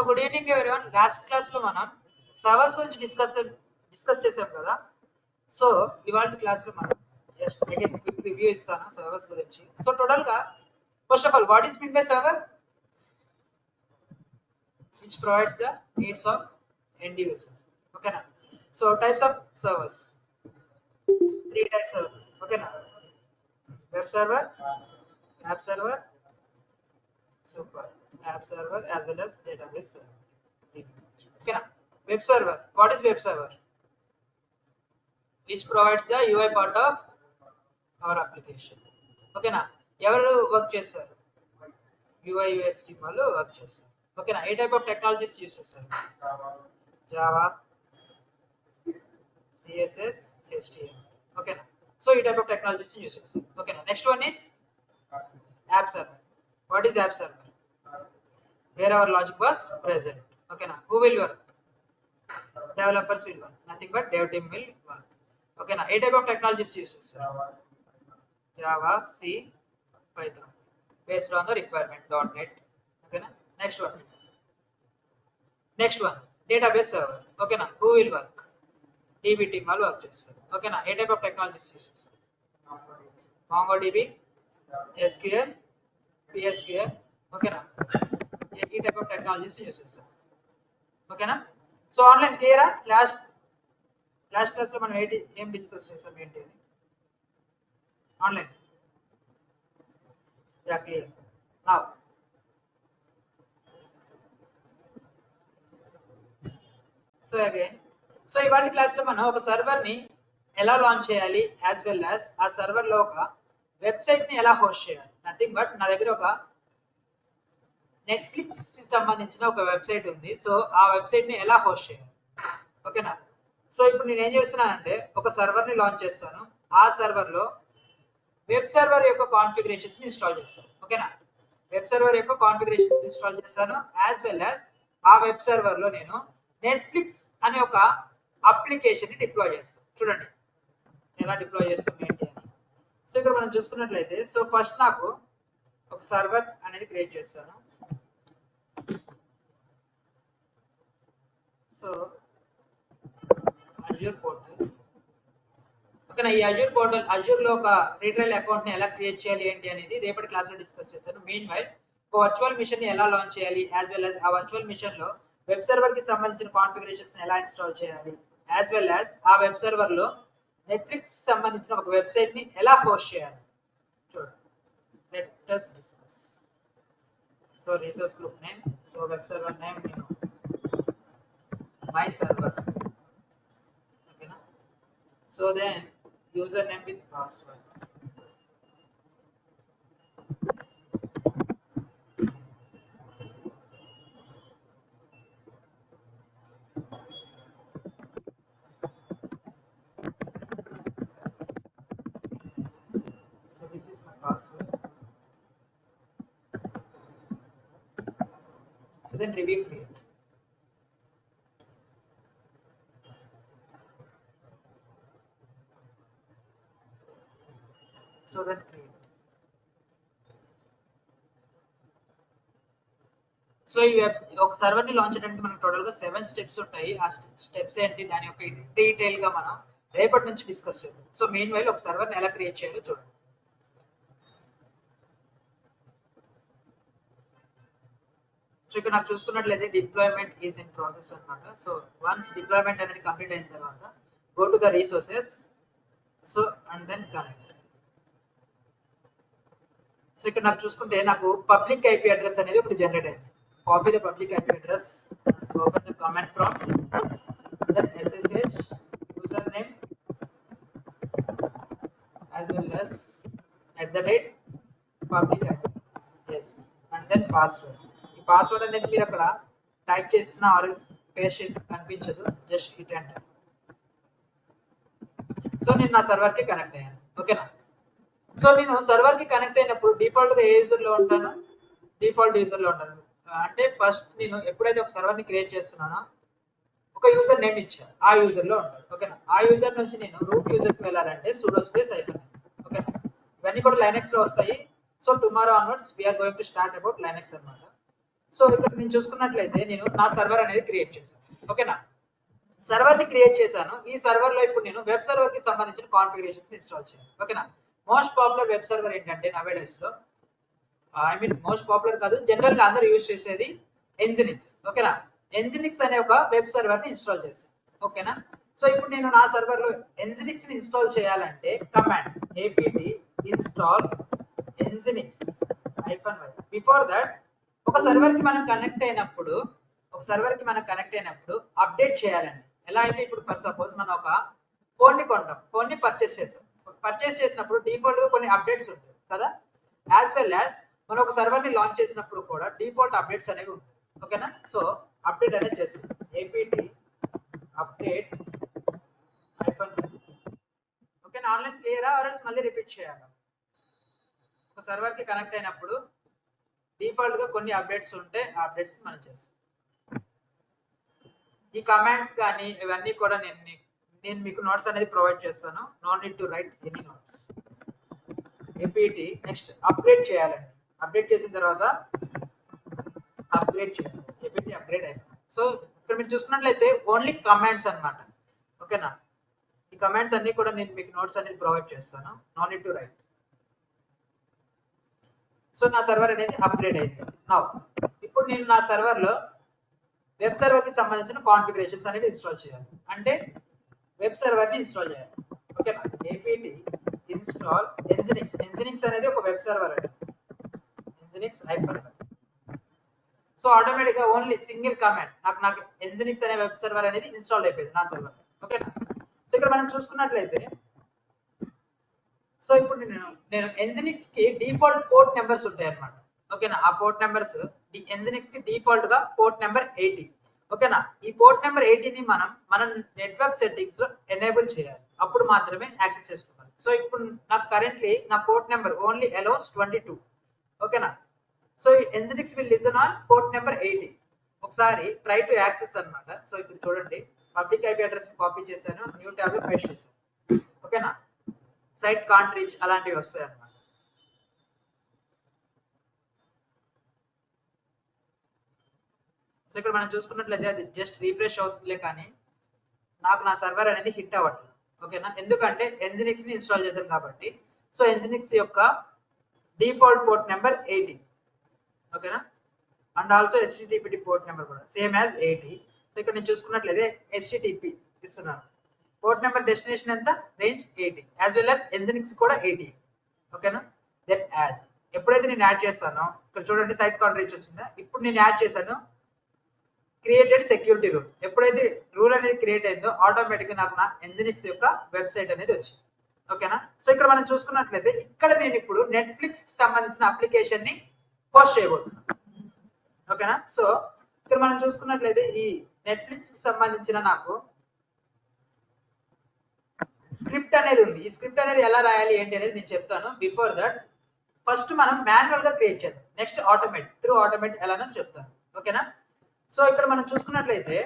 Good evening everyone. Last class లో మనం servers గురించి డిస్కస్ చేసాం కదా. సో ఇవాళ క్లాస్ లో మనం జస్ట్ అగైన్ క్విక్ రివ్యూ ఇస్తాను సర్వర్స్ గురించి. సో టోటల్ గా first of all what is mean by server, which provides the needs of end user. Okay na. So types of servers, three types of, okay na, web server, app server, super app server as well as database server. Okay na. Web server, what is web server? Which provides the UI part of our application. Okay na. ఎవరు work చేస్తారు? UI UX team వాళ్ళు work చేస్తారు. ఓకేనా. ఏ type of technologies use చేస్తారు? Java, CSS, HTML. ఓకేనా. So ఈ type of technologies use చేస్తారు. ఓకేనా. Next one is app server. What is app server? Where our logic was present. ఓకేనా. Who will work? Developers will work, nothing but dev team will work. ఓకేనా. ఏ type of technologies use చేస్తారు? Java, C, Python based on the requirement .NET. Okay na. Next one database server. Okay na. Who will work? DB team will work చేస్తారు. Okay na. A type of technologies use చేస్తారు? MongoDB, SQL, PSQL. Okay na. ఈ type of technologies use చేస్తారు. Okay na. So online clear ah? last class లో మనం ఏం discuss చేసాం ఏంటి అని online. Yeah, clear. Now, so ఇవాళ క్లాస్ లో మనం ఒక సర్వర్ ని ఎలా లాంచ్ చేయాలి, యాజ్ వెల్ యాజ్ ఆ సర్వర్ లో ఒక వెబ్సైట్ ని ఎలా హోస్ట్ చేయాలి. నథింగ్ బట్ నా దగ్గర ఒక నెట్ఫ్లిక్స్ కి సంబంధించిన ఒక వెబ్సైట్ ఉంది. సో ఆ వెబ్సైట్ ని ఎలా హోస్ట్ చేయాలి. ఓకేనా. సో ఇప్పుడు నేను ఏం చేస్తున్నానంటే ఒక సర్వర్ ని లాంచ్ చేస్తాను. ఆ సర్వర్ లో వెబ్ సర్వర్ యొక్క కాన్ఫిగరేషన్స్ ని ఇన్స్టాల్ చేస్తాను. ఓకేనా. వెబ్ సర్వర్ యొక్క కాన్ఫిగరేషన్స్ ఇన్స్టాల్ చేస్తాను, యాజ్ వెల్ యాజ్ ఆ వెబ్ సర్వర్ లో నేను నెట్ఫ్లిక్స్ అనే ఒక అప్లికేషన్ ని డిప్లాయ్ చేస్తాను. చూడండి ఎలా డిప్లాయ్ చేస్తాం ఏంటి అని. సో ఇక్కడ మనం చూసుకున్నట్లయితే, సో ఫస్ట్ నాకు ఒక సర్వర్ అనేది క్రియేట్ చేస్తాను. So Azure portal. ఓకేనా. ఈ అజ్యూర్ పోర్టల్, అజ్యూర్ లో ఒక ఫ్రీ ట్రయల్ అకౌంట్ ని ఎలా క్రియేట్ చేయాలి ఏంటి అనేది రేపటి క్లాస్ లో డిస్కస్ చేశాను. మెయిన్ వైల్ ఒక వర్చువల్ మిషన్ ని ఎలా లాంచ్ చేయాలి, యాజ్ వెల్ యాజ్ ఆ వర్చువల్ మిషన్ లో వెబ్ సర్వర్ కి సంబంధించిన కాన్ఫిగరేషన్స్ ఎలా ఇన్స్టాల్ చేయాలి, యాజ్ వెల్ యాజ్ ఆ వెబ్ సర్వర్ లో నెట్ఫ్లిక్స్ సంబంధించిన ఒక వెబ్సైట్ ని ఎలా హోస్ట్ చేయాలి. చూడండి, let us discuss. So resource group name, so web server name నేను మై సర్వర్. ఓకేనా. So then username with password. So this is my password. So then review create. So then create. So ఈ ఒక server ని launch చేయడానికి మనకు total గా 7 steps ఉంటాయి. ఆ స్టెప్స్ ఏంటి, దాని యొక్క ఇన్ డీటెయిల్ గా మనం రేపటి నుంచి డిస్కస్ చేద్దాం. సో మెయిన్ వైల్ ఒక సర్వర్ ని ఎలా క్రియేట్ చేయాలో చూడండి. సో ఇక్కడ నాకు చూసుకున్నట్లయితే డిప్లాయ్మెంట్ ఈజ్ ఇన్ ప్రాసెస్ అన్నమాట. సో వన్స్ డిప్లాయ్మెంట్ అనేది కంప్లీట్ అయిన తర్వాత go to the resources, so and then connect. So ఇక్కడ నాకు చూసుకుంటే నాకు పబ్లిక్ ఐపీ అడ్రస్ అనేది ఇప్పుడు జనరేట్ అయింది. Copy the public IP address, open the command prompt, then SSH user name as well as @public IP address, yes, and then password. ఈ password అనేది మీరు అక్కడ టైప్ చేసిన ఆర్ పేస్ట్ చేసి కనిపించదు, జస్ట్ హిట్ ఎంటర్. సో నేను నా server కి కనెక్ట్ అయ్యాను. ఓకేనా. సో నేను సర్వర్ కి కనెక్ట్ అయినప్పుడు డిఫాల్ట్ గా ఏ యూజర్ లో ఉంటాను? డిఫాల్ట్ యూజర్ లో ఉంటాను. అంటే ఫస్ట్ నేను ఎప్పుడైతే ఒక సర్వర్ ని క్రియేట్ చేస్తున్నానో ఒక యూజర్ నేమ్ ఇచ్చాను, ఆ యూజర్ లో ఉంటాను. ఓకేనా. ఆ యూజర్ నుంచి నేను రూట్ యూజర్ కి వెళ్ళాలంటే sudo space అయిపోయింది. ఓకేనా. ఇవన్నీ కూడా లైనక్స్ లో వస్తాయి. So tomorrow onwards we're going to start about Linux అన్నమాట. సో ఇక్కడ నేను చూసుకున్నట్లయితే నేను నా సర్వర్ అనేది క్రియేట్ చేశాను. ఓకేనా, సర్వర్ ని క్రియేట్ చేశాను. ఈ సర్వర్ లో ఇప్పుడు నేను వెబ్ సర్వర్ కి సంబంధించిన కాన్ఫిగరేషన్స్ ఇన్స్టాల్ చేయాలి. ఓకేనా, మోస్ట్ పాపులర్ వెబ్ సర్వర్ ఏంటంటే నవేడేస్ లో మోస్ట్ పాపులర్ కాదు, జనరల్ గా అందరూ యూజ్ చేసేది ఎన్జినిక్స్. ఓకేనా, ఎన్జినిక్స్ అనే ఒక వెబ్ సర్వర్ ని ఇన్స్టాల్ చేస్తాను. ఓకేనా, సో ఇప్పుడు నేను నా సర్వర్ లో ఎన్జినిక్స్ ని ఇన్స్టాల్ చేయాలంటే command apt install Nginx -y. Before that ఒక సర్వర్ కి మనం కనెక్ట్ అయినప్పుడు అప్డేట్ చేయాలండి. ఎలా అయితే ఇప్పుడు ఫర్ సపోజ్ మనం ఒక ఫోన్ ని కొంటాం, ఫోన్ ని పర్చేస్ చేసినప్పుడు డిఫాల్ట్ గా కొన్ని అప్డేట్స్ ఉంటాయి కదా, యాజ్ వెల్ యాజ్ మనం ఒక సర్వర్ ని లాంచ్ చేసినప్పుడు కూడా డిఫాల్ట్ అప్డేట్స్ అనేవి ఉంటాయి. ఓకేనా, సో అప్డేట్ అనేది చేస్తాం apt అప్డేట్ -y. ఓకేనా, ఆన్లైన్ క్లియరా ఆర్ఎల్స్ మళ్ళీ రిపీట్ చేయాలా? ఒక సర్వర్ కి కనెక్ట్ అయినప్పుడు డిఫాల్ట్ గా కొన్ని అప్డేట్స్ ఉంటాయి, ఆ అప్డేట్స్ మనం చేస్తాం. ఈ కమాండ్స్ కానీ ఇవన్నీ కూడా నేను మీకు నోట్స్ అనేది ప్రొవైడ్ చేస్తాను. No need to write any notes. apt next upgrade చేయాలండి. అప్డేట్ చేసిన తర్వాత అప్గ్రేడ్ చేయాలి. apt అప్గ్రేడ్ అయిపోయింది. సో ఇక్కడ మీరు చూసుకున్నట్లయితే ఓన్లీ కమాండ్స్ అన్నమాట. ఓకేనా, ఈ కమాండ్స్ అన్ని కూడా నేను మీకు నోట్స్ అనేది ప్రొవైడ్ చేస్తాను. No need to write. So నా సర్వర్ అనేది అప్గ్రేడ్ అయింది. నౌ ఇప్పుడు నేను నా సర్వర్ లో వెబ్ సర్వర్ కి సంబంధించిన కాన్ఫిగరేషన్స్ అనేది ఇన్స్టాల్ చేయాలి. అంటే వెబ్ సర్వర్ ని ఇన్స్టాల్ చేయాలి. ఓకేనా, apt ఇన్స్టాల్ ఎన్జినిక్స్. ఎన్జినిక్స్ అనేది ఒక వెబ్ సర్వర్ అండి, ఎన్జినిక్స్ -y. సో ఆటోమేటిక్ గా ఓన్లీ సింగిల్ కమాండ్ నాకు ఎన్జినిక్స్ అనే వెబ్ సర్వర్ అనేది ఇన్స్టాల్ అయిపోయింది నా సర్వర్. ఓకేనా, సో ఇక్కడ మనం చూసుకున్నట్లయితే సో ఇప్పుడు నేను ఎన్జినిక్స్ కి డిఫాల్ట్ పోర్ట్ నెంబర్స్ ఉంటాయి అన్నమాట. ఓకేనా, ఆ పోర్ట్ నెంబర్స్ ఎన్జినిక్స్ కి డిఫాల్ట్ గా పోర్ట్ నెంబర్ 80. ఓకేనా, ఈ పోర్ట్ నెంబర్ 80 ని మన నెట్వర్క్ సెట్టింగ్స్ లో ఎనేబుల్ చేయాలి, అప్పుడు మాత్రమే యాక్సెస్ చేసుకోవాలి. సో ఇప్పుడు నాకు కరెంట్లీ నా పోర్ట్ నెంబర్ ఓన్లీ అలౌస్ 22. ఓకేనా, so Nginx will listen on port number 80. ఒకసారి ట్రై టు యాక్సెస్ అన్నమాట. సో ఇప్పుడు చూడండి, పబ్లిక్ ఐపీ అడ్రస్ ని కాపీ చేశాను, న్యూ ట్యాబ్ లో పేస్ట్ చేశాను. ఓకేనా, సైట్ కాంట్ రీచ్ అలాంటివి వస్తాయి అన్నమాట. సో ఇక్కడ మనం చూసుకున్నట్లయితే అది జస్ట్ రీఫ్రెష్ అవుతుందిలే, కానీ నాకు నా సర్వర్ అనేది హిట్ అవ్వట్లేదు. ఓకేనా, ఎందుకంటే ఎన్జినిక్స్ ని ఇన్స్టాల్ చేశాను కాబట్టి. సో ఎన్జినిక్స్ యొక్క డిఫాల్ట్ పోర్ట్ నెంబర్ 80. ఓకేనా, and also http port number కూడా సేమ్ యాజ్ 80. సో ఇక్కడ నేను చూసుకున్నట్లయితే http ఇస్తున్నాను. పోర్ట్ నెంబర్ డెస్టినేషన్ ఎంత, రేంజ్ 80, యాజ్ వెల్ యాజ్ ఎన్జినిక్స్ కూడా 80. ఓకేనా, దెన్ యాడ్. ఎప్పుడైతే నేను యాడ్ చేస్తానో ఇక్కడ చూడండి సైట్ కాంట్ రీచ్ వచ్చిందా. ఇప్పుడు నేను యాడ్ చేశాను క్రియేటెడ్ సెక్యూరిటీ రూల్. ఎప్పుడైతే రూల్ అనేది క్రియేట్ అయిందో ఆటోమేటిక్ గా నాకు నా ఎన్జినిక్స్ యొక్క వెబ్సైట్ అనేది వచ్చింది. ఓకేనా, సో ఇక్కడ మనం చూసుకున్నట్లయితే ఇక్కడ నేను ఇప్పుడు నెట్ఫ్లిక్స్ కి సంబంధించిన అప్లికేషన్ ని పోస్ట్ చేయబోతున్నాను. ఓకేనా, సో ఇక్కడ మనం చూసుకున్నట్లయితే ఈ నెట్ఫ్లిక్స్ కి సంబంధించిన నాకు స్క్రిప్ట్ అనేది ఉంది. ఈ స్క్రిప్ట్ అనేది ఎలా రాయాలి ఏంటి అనేది నేను చెప్తాను. బిఫోర్ దట్ ఫస్ట్ మనం మాన్యువల్ గా క్రియేట్ చేద్దాం, నెక్స్ట్ ఆటోమేట్ ఎలానో చెప్తాను. ఓకేనా, సో ఇక్కడ మనం చూసుకున్నట్లయితే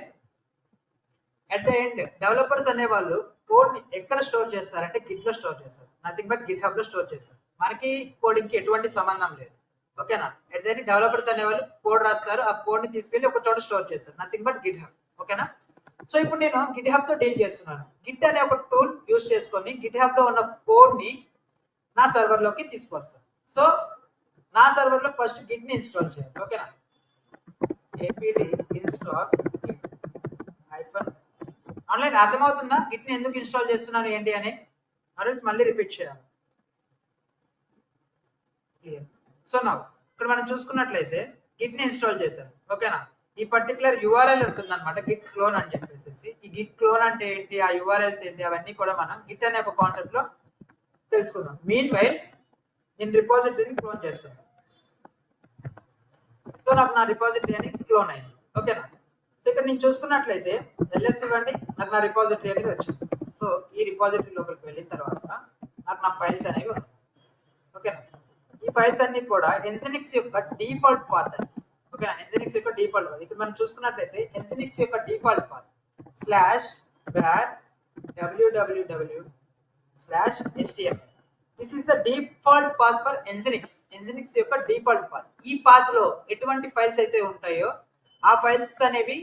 అట్ ద ఎండ్ డెవలపర్స్ అనే వాళ్ళు కోడ్ ని ఎక్కడ స్టోర్ చేస్తారంటే గిట్ లో స్టోర్ చేస్తారు, నథింగ్ బట్ గిట్ హబ్ లో స్టోర్ చేస్తారు. మనకి కోడింగ్ కి ఎటువంటి సంబంధం లేదు. ఓకేనా, అట్ ద ఎండ్ డెవలపర్స్ అనే వాళ్ళు కోడ్ రాస్తారు, ఆ కోడ్ ని తీసుకెళ్లి ఒక చోట స్టోర్ చేస్తారు, నథింగ్ బట్ గిట్ హబ్. ఓకేనా, సో ఇప్పుడు నేను గిట్ హబ్ తో డీల్ చేస్తున్నాను. గిట్ అనే ఒక టూల్ యూజ్ చేసుకొని గిట్ హబ్ లో ఉన్న కోడ్ ని నా సర్వర్ లోకి తీసుకొస్తాను. సో నా సర్వర్ లో ఫస్ట్ గిట్ ని ఇన్స్టాల్ చేయాలి. ఓకేనా, apt install Git -y. Online అర్థమవుతుందా గిట్ ని ఎందుకు ఇన్స్టాల్ చేస్తున్నాను ఏంటి అని? ఆర్ఎల్స్ మళ్ళీ రిపీట్ చేయాలి. క్లియర్. సో నా ఇక్కడ మనం చూసుకున్నట్లయితే గిట్ ని ఇన్స్టాల్ చేశాను. ఓకేనా, ఈ పర్టికులర్ యూఆర్ఎల్ ఉంటుంది అనమాట, గిట్ క్లోన్ అని చెప్పేసి. ఈ గిట్ క్లోన్ అంటే ఏంటి, ఆ యూఆర్ఎల్స్ ఏంటి, అవన్నీ కూడా మనం గిట్ అనే ఒక కాన్సెప్ట్ లో తెలుసుకుందాం. మీన్ వైల్ నేను రిపాజిటరీని క్లోన్ చేస్తాను. సో నాకు నా రిపాజిటరీ అని క్లోన్ అయింది. ఓకేనా, సో ఇక్కడ నేను చూసుకున్నట్లయితే ls ఇవ్వండి, నాకు నా రిపాజిటరీ అనేది వచ్చింది. సో ఈ రిపాజిటరీ లోపలికి వెళ్ళిన తర్వాత నాకు నా ఫైల్స్ అనేవి ఉన్నాయి. ఓకేనా, ఈ ఫైల్స్ అన్ని కూడా ఎన్జినిక్స్ యొక్క డిఫాల్ట్ పాత్ అని. ఓకేనా, ఎన్జినిక్స్ యొక్క డిఫాల్ట్ పాత్. ఇక్కడ మనం చూసుకున్నట్లయితే ఎన్జినిక్స్ యొక్క default path /var www/html. This is the default path for Nginx యొక్క డిఫాల్ట్ పాత్. ఈ పాత్ లో ఎటువంటి ఫైల్స్ అయితే ఉంటాయో ఆ ఫైల్స్ అనేవి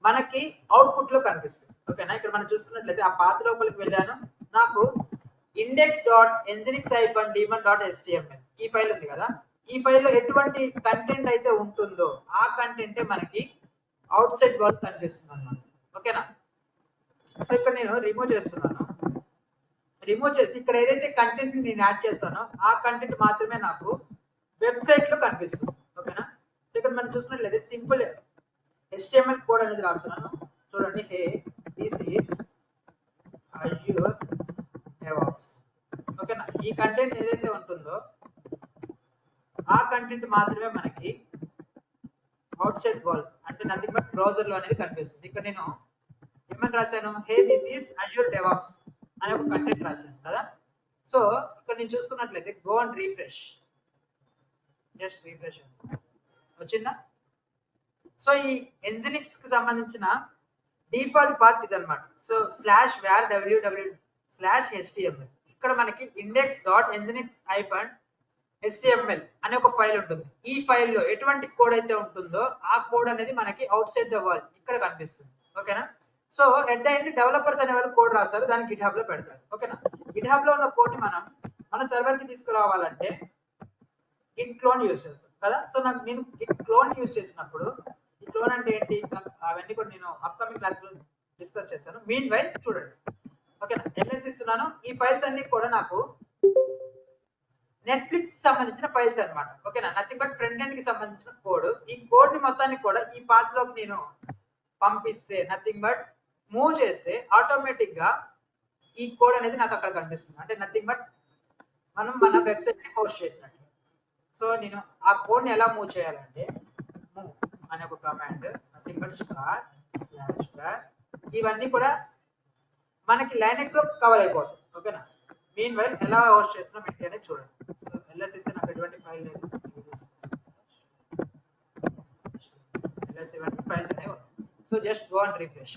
మనకి అవుట్పుట్ లో కనిపిస్తుంది. ఓకేనా, ఇక్కడ మనం చూసుకున్నట్లయితే ఆ పాత్ లోపలికి వెళ్ళాను, నాకు index.nginx-daemon.html ఈ ఫైల్ ఉంది కదా, ఈ ఫైల్లో ఎటువంటి కంటెంట్ అయితే ఉంటుందో ఆ కంటెంటే మనకి అవుట్ సైడ్ వరల్డ్ కనిపిస్తుంది అన్నమాట. ఓకేనా, సో ఇక్కడ నేను రిమూవ్ చేస్తున్నాను. రిమూవ్ చేసి ఇక్కడ ఏదైతే కంటెంట్ నేను యాడ్ చేస్తానో ఆ కంటెంట్ మాత్రమే నాకు వెబ్సైట్ లో కనిపిస్తుంది. ఓకేనా, సో ఇక్కడ మనం చూసుకున్నట్లయితే సింపుల్ HTML కోడ్ అనేది రాస్తున్నాను. చూడండి, hey this is Azure DevOps. ఓకేనా, ఈ కంటెంట్ ఏదైతే ఉంటుందో ఆ కంటెంట్ మాత్రమే మనకి అవుట్ సైడ్ వరల్డ్ అంటే నథింగ్ బట్ బ్రౌజర్ లో అనేది కనిపిస్తుంది. ఇక్కడ నేను ఏమని రాశాను, hey this is Azure DevOps అనే ఒక కంటెంట్ రాశాను కదా. సో ఇక్కడ నేను చూసుకున్నట్లయితే go and refresh, just refresh వచ్చిందా. సో ఈ Nginx కి సంబంధించిన డిఫాల్ట్ పాత్ ఇది అనమాట. సో /var/www/html ఇక్కడ మనకి index.nginx-html అనే ఒక ఫైల్ ఉంటుంది. ఈ ఫైల్లో ఎటువంటి కోడ్ అయితే ఉంటుందో ఆ కోడ్ అనేది మనకి అవుట్ సైడ్ ద వరల్డ్ ఇక్కడ కనిపిస్తుంది. ఓకేనా, so at the end developers అనే వాళ్ళు కోడ్ రాస్తారు, దాన్ని గిట్ హబ్ లో పెడతారు. ఓకేనా, గిట్ హబ్ లో ఉన్న కోడ్ ని మనం మన సర్వర్ కి తీసుకురావాలంటే గిట్ క్లోన్ యూజ్ చేస్తాం కదా. సో నేను గిట్ క్లోన్ యూజ్ చేసినప్పుడు ఈ క్లోన్ అంటే ఏంటి అవన్నీ కూడా నేను అప్కమింగ్ క్లాస్ లో డిస్కస్ చేశాను. మీన్ వైల్ చూడండి. ఓకేనా, ls ఇస్తున్నాను. ఈ ఫైల్స్ అన్ని కూడా నాకు నెట్ఫ్లిక్స్ సంబంధించిన ఫైల్స్ అన్నమాట. ఓకేనా, నథింగ్ బట్ ఫ్రంట్ ఎండ్ కి సంబంధించిన కోడ్. ఈ కోడ్ ని మొత్తాన్ని కూడా ఈ పాత్ లోకి నేను పంపిస్తే, నథింగ్ బట్ మూవ్ చేస్తే ఆటోమేటిక్ గా ఈ కోడ్ అనేది నాకు అక్కడ కనిపిస్తుంది. అంటే నథింగ్ బట్ మనం మన వెబ్సైట్ ని హోస్ట్ చేసినట్టు. సో నేను ఆ కోడ్ ని ఎలా మూవ్ చేయాలంటే మూవ్ అనే ఒక కమాండ్, నథింగ్ బట్ /var ఇవన్నీ కూడా మనకి లైనక్స్ లో కవర్ అయిపోతుంది. ఓకేనా, మీన్ వైల్ ఎలా హోస్ట్ చేస్తున్నాం ఏంటి అనేది చూడండి. సో ls ఇస్తే నాకు ఎటువంటి ఫైల్ లేదు, ls ఇవన్నీ ఫైల్స్ అనేవి ఉన్నాయి. So just go and refresh.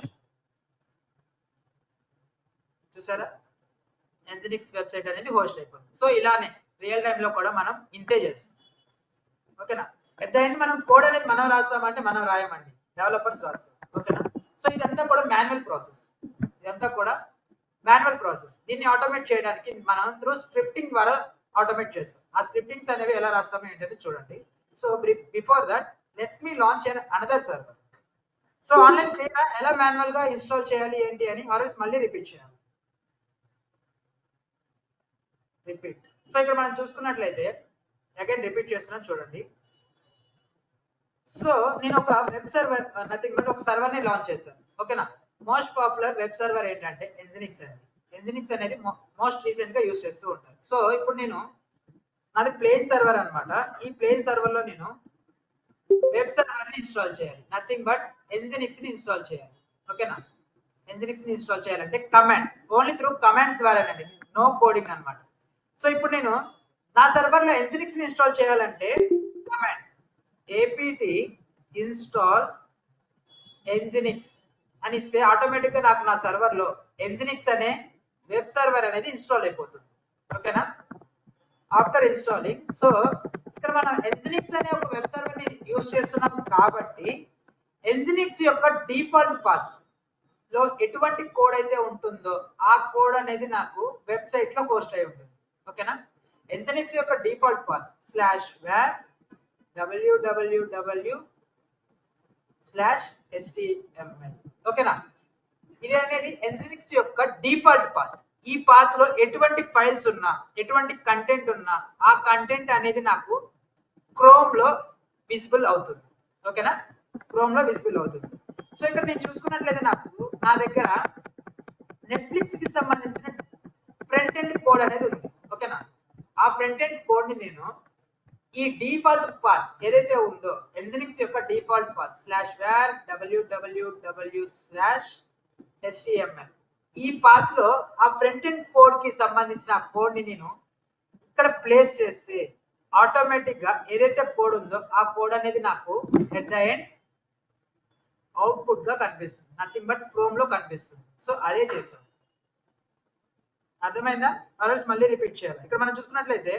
చూసారా, Nginx వెబ్సైట్ అనేది హోస్ట్ అయిపోతుంది. సో ఇలానే రియల్ టైమ్ లో కూడా మనం ఇంతే చేస్తాం. ఓకేనా, ఎట్ ద ఎండ్ మనం కోడ్ అనేది మనం రాస్తామంటే మనం రాయమండి, డెవలపర్స్ రాస్తాం. ఓకేనా, సో ఇదంతా కూడా మాన్యువల్ ప్రాసెస్. దీన్ని ఆటోమేట్ చేయడానికి మనం త్రూ స్క్రిప్టింగ్ ద్వారా ఆటోమేట్ చేస్తాం. ఆ స్క్రిప్టింగ్స్ అనేవి ఎలా రాస్తామో ఏంటంటే చూడండి. So before that let me launch another server. So online clear ఎలా మాన్యువల్ గా ఇన్స్టాల్ చేయాలి ఏంటి అని ఆల్వేస్ మళ్ళీ రిపీట్ చేయాలి. రిపీట్. సో ఇక్కడ మనం చూసుకున్నట్లయితే అగైన్ రిపీట్ చేస్తున్నాను చూడండి. సో నేను ఒక వెబ్ సర్వర్ నథింగ్ బట్ ఒక సర్వర్ ని లాంచ్ చేశాను. ఓకేనా, మోస్ట్ పాపులర్ వెబ్ సర్వర్ ఏంటంటే Nginx అండి. Nginx అనేది మోస్ట్ రీసెంట్ గా యూస్ చేస్తూ ఉంటారు. సో ఇప్పుడు నేను నాది ప్లేన్ సర్వర్ అన్నమాట. ఈ ప్లేన్ సర్వర్ లో నేను వెబ్ సర్వర్ ని ఇన్స్టాల్ చేయాలి, నథింగ్ బట్ Nginx ని ఇన్స్టాల్ చేయాలి. ఓకేనా, Nginx ని ఇన్స్టాల్ చేయాలంటే కమాండ్, ఓన్లీ త్రూ కమాండ్స్ ద్వారానండి, నో కోడింగ్ అన్నమాట. సో ఇప్పుడు నేను నా సర్వర్ లో Nginx ని ఇన్స్టాల్ చేయాలంటే కమాండ్ apt install Nginx అని ఇస్తే ఆటోమేటిక్ గా నాకు నా సర్వర్ లో Nginx అనే వెబ్ సర్వర్ అనేది ఇన్స్టాల్ అయిపోతుంది. ఓకేనా, ఆఫ్టర్ ఇన్స్టాలింగ్. సో ఇక్కడ మనం Nginx అనే ఒక వెబ్ సర్వర్ ని యూజ్ చేస్తున్నాం కాబట్టి Nginx యొక్క డిఫాల్ట్ పాత్ లో ఎటువంటి కోడ్ అయితే ఉంటుందో ఆ కోడ్ అనేది నాకు వెబ్సైట్ లో హోస్ట్ అయి ఉంటుంది. ఓకేనా, Nginx యొక్క డిఫాల్ట్ పాత్ /www/html. ఓకేనా, ఇది అనేది Nginx యొక్క డిఫాల్ట్ పాత్. ఈ పాత్ లో ఎటువంటి ఫైల్స్ ఉన్నా, ఎటువంటి కంటెంట్ ఉన్నా ఆ కంటెంట్ అనేది నాకు క్రోమ్ లో విజిబుల్ అవుతుంది. ఓకేనా, క్రోమ్ లో విజిబుల్ అవుతుంది. సో ఇక్కడ నేను చూసుకున్నట్లయితే నాకు నా దగ్గర నెట్ఫ్లిక్స్ కి సంబంధించిన ఫ్రంట్ ఎండ్ కోడ్ అనేది ఉంది. ఓకేనా, ఆ ఫ్రంట్ ఎండ్ కోడ్ ని నేను ఈ డిఫాల్ట్ పాత్ ఏదైతే ఉందో Nginx యొక్క డిఫాల్ట్ పాత్ /var/www/html ఈ పాత్ లో ఆ ఫ్రంట్ ఎండ్ కోడ్ కి సంబంధించిన కోడ్ ని నేను ఇక్కడ ప్లేస్ చేస్తే ఆటోమేటిక్ గా ఏదైతే కోడ్ ఉందో ఆ కోడ్ అనేది నాకు ఎట్ ద ఎండ్ అవుట్పుట్ గా కనిపిస్తుంది, నథింగ్ బట్ క్రోమ్ లో కనిపిస్తుంది. సో అదే చేసాం. అర్థమైందా? ఆర్ఎల్స్ మళ్ళీ రిపీట్ చేయాలి. ఇక్కడ మనం చూసుకున్నట్లయితే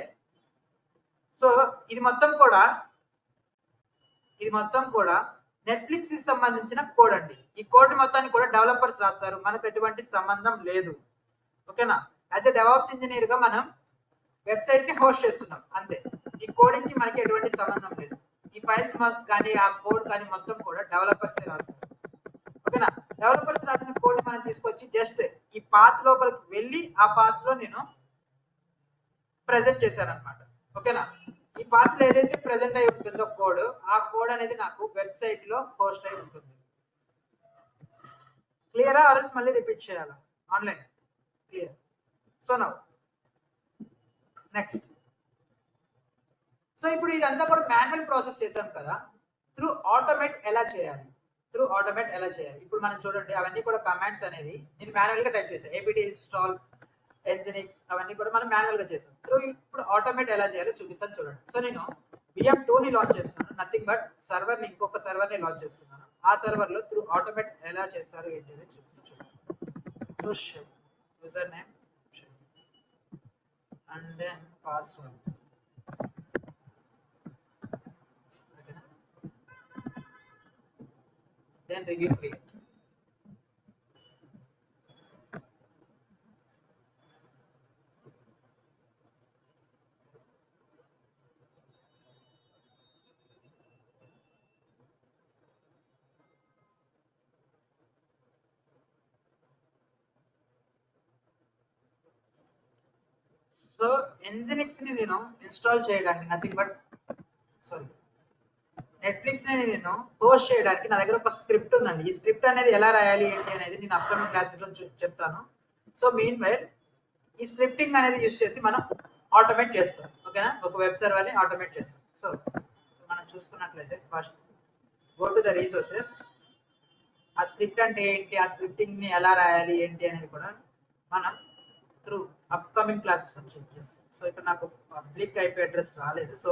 సో ఇది మొత్తం కూడా నెట్ఫ్లిక్స్ కి సంబంధించిన కోడ్ అండి. ఈ కోడ్ మొత్తాన్ని కూడా డెవలపర్స్ రాస్తారు, మనకు ఎటువంటి సంబంధం లేదు. ఓకేనా? యాజ్ ఎ డెవలప్స్ ఇంజనీర్ గా మనం వెబ్సైట్ ని హోస్ట్ చేస్తున్నాం అంతే. ఈ కోడింగ్ కి మనకి ఎటువంటి సంబంధం లేదు. ఈ ఫైల్స్ కానీ ఆ కోడ్ కానీ మొత్తం కూడా డెవలపర్స్ రాస్తారు. ఓకేనా? డెవలపర్స్ రాసిన కోడ్ మనం తీసుకొచ్చి జస్ట్ ఈ పాత్ లోపలికి వెళ్ళి ఆ పాత్ లో నేను ప్రెజెంట్ చేశాను అనమాట. ఓకేనా? ఈ పాత్ లో ఏదైతే ప్రెజెంట్ అయి ఉంటుందో కోడ్, ఆ కోడ్ అనేది నాకు వెబ్సైట్ లో పోస్ట్ అయి ఉంటుంది. క్లియరా? ఆర్ఎల్స్ మళ్ళీ రిపీట్ చేయాలా? Online clear. So now next. So ఇప్పుడు ఇదంతా కూడా మాన్యువల్ ప్రాసెస్ చేశాం కదా, త్రూ ఆటోమేట్ ఎలా చేయాలి? ఇప్పుడు మనం చూడండి, అవన్నీ కూడా కమాండ్స్ అనేది నేను మాన్యువల్ గా టైప్ చేశాను. ఏపీటీ ఇన్స్టాల్ ఎన్జినిక్స్ అవన్నీ కూడా మనం మాన్యువల్ గా చేసాం. ఇప్పుడు ఆటోమేట్ ఎలా చేయాలో చూపిస్తాను చూడండి. సో నేను VM2 ని లాంచ్ చేస్తున్నాను, నథింగ్ బట్ సర్వర్ ని, ఇంకొక సర్వర్ ని లాంచ్ చేస్తున్నాను. ఆ సర్వర్ లో త్రూ ఆటోమేట్ ఎలా చేస్తారు ఏంటి అనేది చూపిస్తాను చూడండి. So user name and then password. Then review create. So Nginx ని నేను ఇన్స్టాల్ చేయడానికి నథింగ్ బట్ నెట్ఫ్లిక్స్ ని నేను హోస్ట్ చేయడానికి నా దగ్గర ఒక స్క్రిప్ట్ ఉందండి. ఈ స్క్రిప్ట్ అనేది ఎలా రాయాలి ఏంటి అనేది నేను అప్కమింగ్ క్లాసెస్ లో చెప్తాను. సో మీన్ వైల్ ఈ స్క్రిప్టింగ్ అనేది యూస్ చేసి మనం ఆటోమేట్ చేస్తాం. ఓకేనా? ఒక వెబ్ సర్వర్ ని ఆటోమేట్ చేస్తాం. సో మనం చూసుకున్నట్లయితే first go to the resources. ఆ స్క్రిప్ట్ అంటే ఏంటి, ఆ స్క్రిప్టింగ్ ని ఎలా రాయాలి ఏంటి అనేది కూడా మనం త్రూ అప్కమింగ్ క్లాసెస్ లో చెక్ చేస్తాం. సో ఇక్కడ నాకు పబ్లిక్ IP అడ్రస్ రాలేదు. So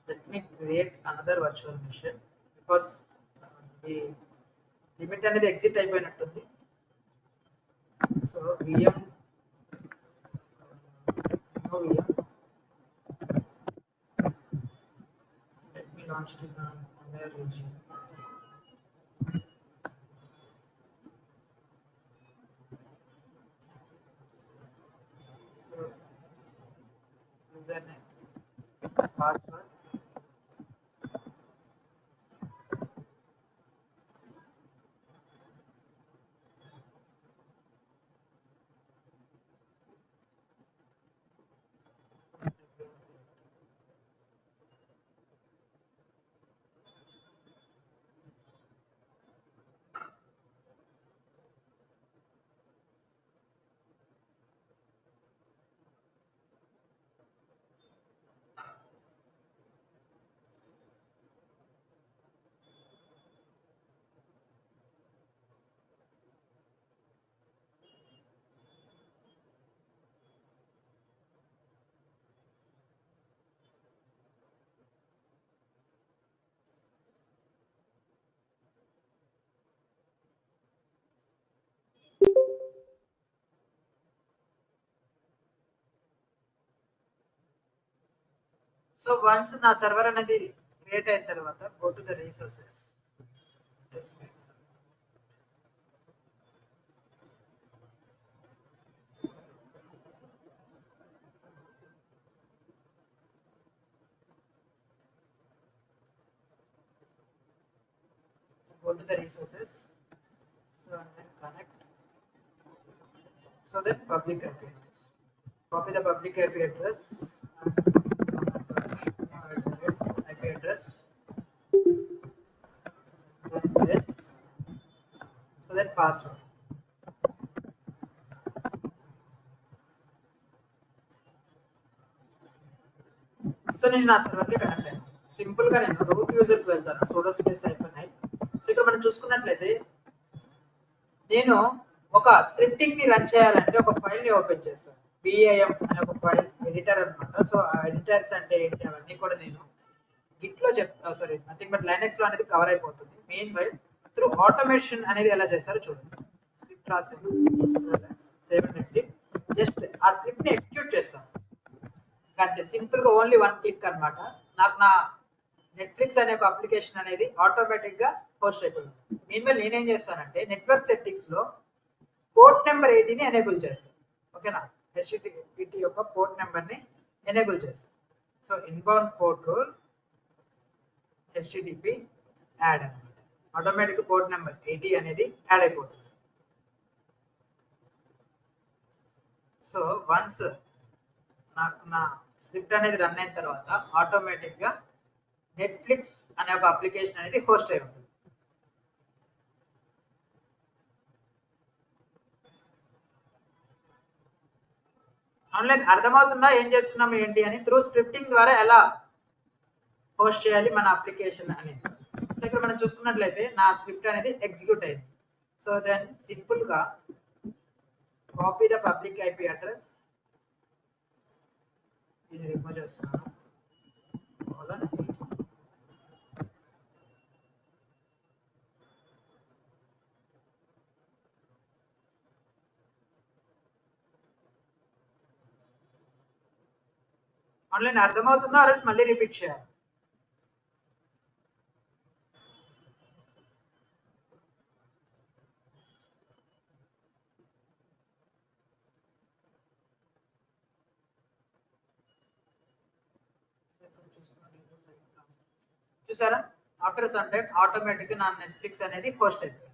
let me create another virtual machine because the limit అనేది ఎగ్జిట్ అయిపోయినట్టుంది. So VM no VM, let me launch it in another region. So username, password, so once నా server అనేది create అయిన తర్వాత go to the resources. Go to the resources, so and then connect. So then public IP address, copy the public IP address, IP address, then this, so then password. So నేను నా సర్వర్కి connect అయ్యాను. Simple గా నేను route యూజర్కి వెళ్తాను, సోడో space -i. So ఇక్కడ మనం చూసుకున్నట్లయితే నేను ఒక స్క్రిప్టింగ్ ని రన్ చేయాలంటే ఒక ఫైల్ ని ఓపెన్ చేస్తాను. BIM అనే ఒక ఫైల్ ఎడిటర్ అనమాట. సో ఆ ఎడిటర్స్ అంటే ఏంటి అవన్నీ కూడా నేను గిట్ లో నథింగ్ బట్ లైనక్స్ లో అనేది కవర్ అయిపోతుంది. మెయిన్ వైల్ త్రూ ఆటోమేషన్ అనేది ఎలా చేస్తారో చూడండి. స్క్రిప్ట్ రాసాను, సేవ్ అండ్ ఎగ్జిట్. జస్ట్ ఆ స్క్రిప్ట్ ని ఎగ్జిక్యూట్ చేస్తాం అంతే, సింపుల్ గా ఓన్లీ 1 క్లిక్ అన్నమాట. నాకు నా నెట్ఫ్లిక్స్ అనే ఒక అప్లికేషన్ అనేది ఆటోమేటిక్ గా పోస్ట్ అయిపోయింది. మీన్వెల్ నేనేం చేస్తానంటే నెట్వర్క్ సెట్టింగ్స్ లో పోర్ట్ నెంబర్ 80ని ఎనేబుల్ చేస్తాను. ఓకేనా, HTTP యొక్క పోర్ట్ నెంబర్ ని ఎనేబుల్ చేస్తాను. So inbound port rule HTTP add అనమాట, ఆటోమేటిక్ పోర్ట్ నెంబర్ 80 అనేది యాడ్ అయిపోతుంది. సో వన్స్ నాకు నా స్క్రిప్ట్ అనేది రన్ అయిన తర్వాత ఆటోమేటిక్ గా నెట్ఫ్లిక్స్ అనే ఒక అప్లికేషన్ అనేది హోస్ట్ అయి ఉంటుంది. ఆన్లైన్ అర్థమవుతుందా ఏం చేస్తున్నాం ఏంటి అని? త్రూ స్క్రిప్టింగ్ ద్వారా ఎలా హోస్ట్ చేయాలి మన అప్లికేషన్ అనేది. సో ఇక్కడ మనం చూసుకున్నట్లయితే నా స్క్రిప్ట్ అనేది ఎగ్జిక్యూట్ అయింది. సో దెన్ సింపుల్ గా copy the public IP address, దీన్ని రిమూవ్ చేస్తున్నాను. ఆన్లైన్ అర్థమవుతుందో ఆ రోజు మళ్ళీ రిపీట్ చేయాలి. చూసారా, ఆఫ్టర్ సమ్ టైం ఆటోమేటిక్ గా నా నెట్ఫ్లిక్స్ అనేది హోస్ట్ అయిపోయింది.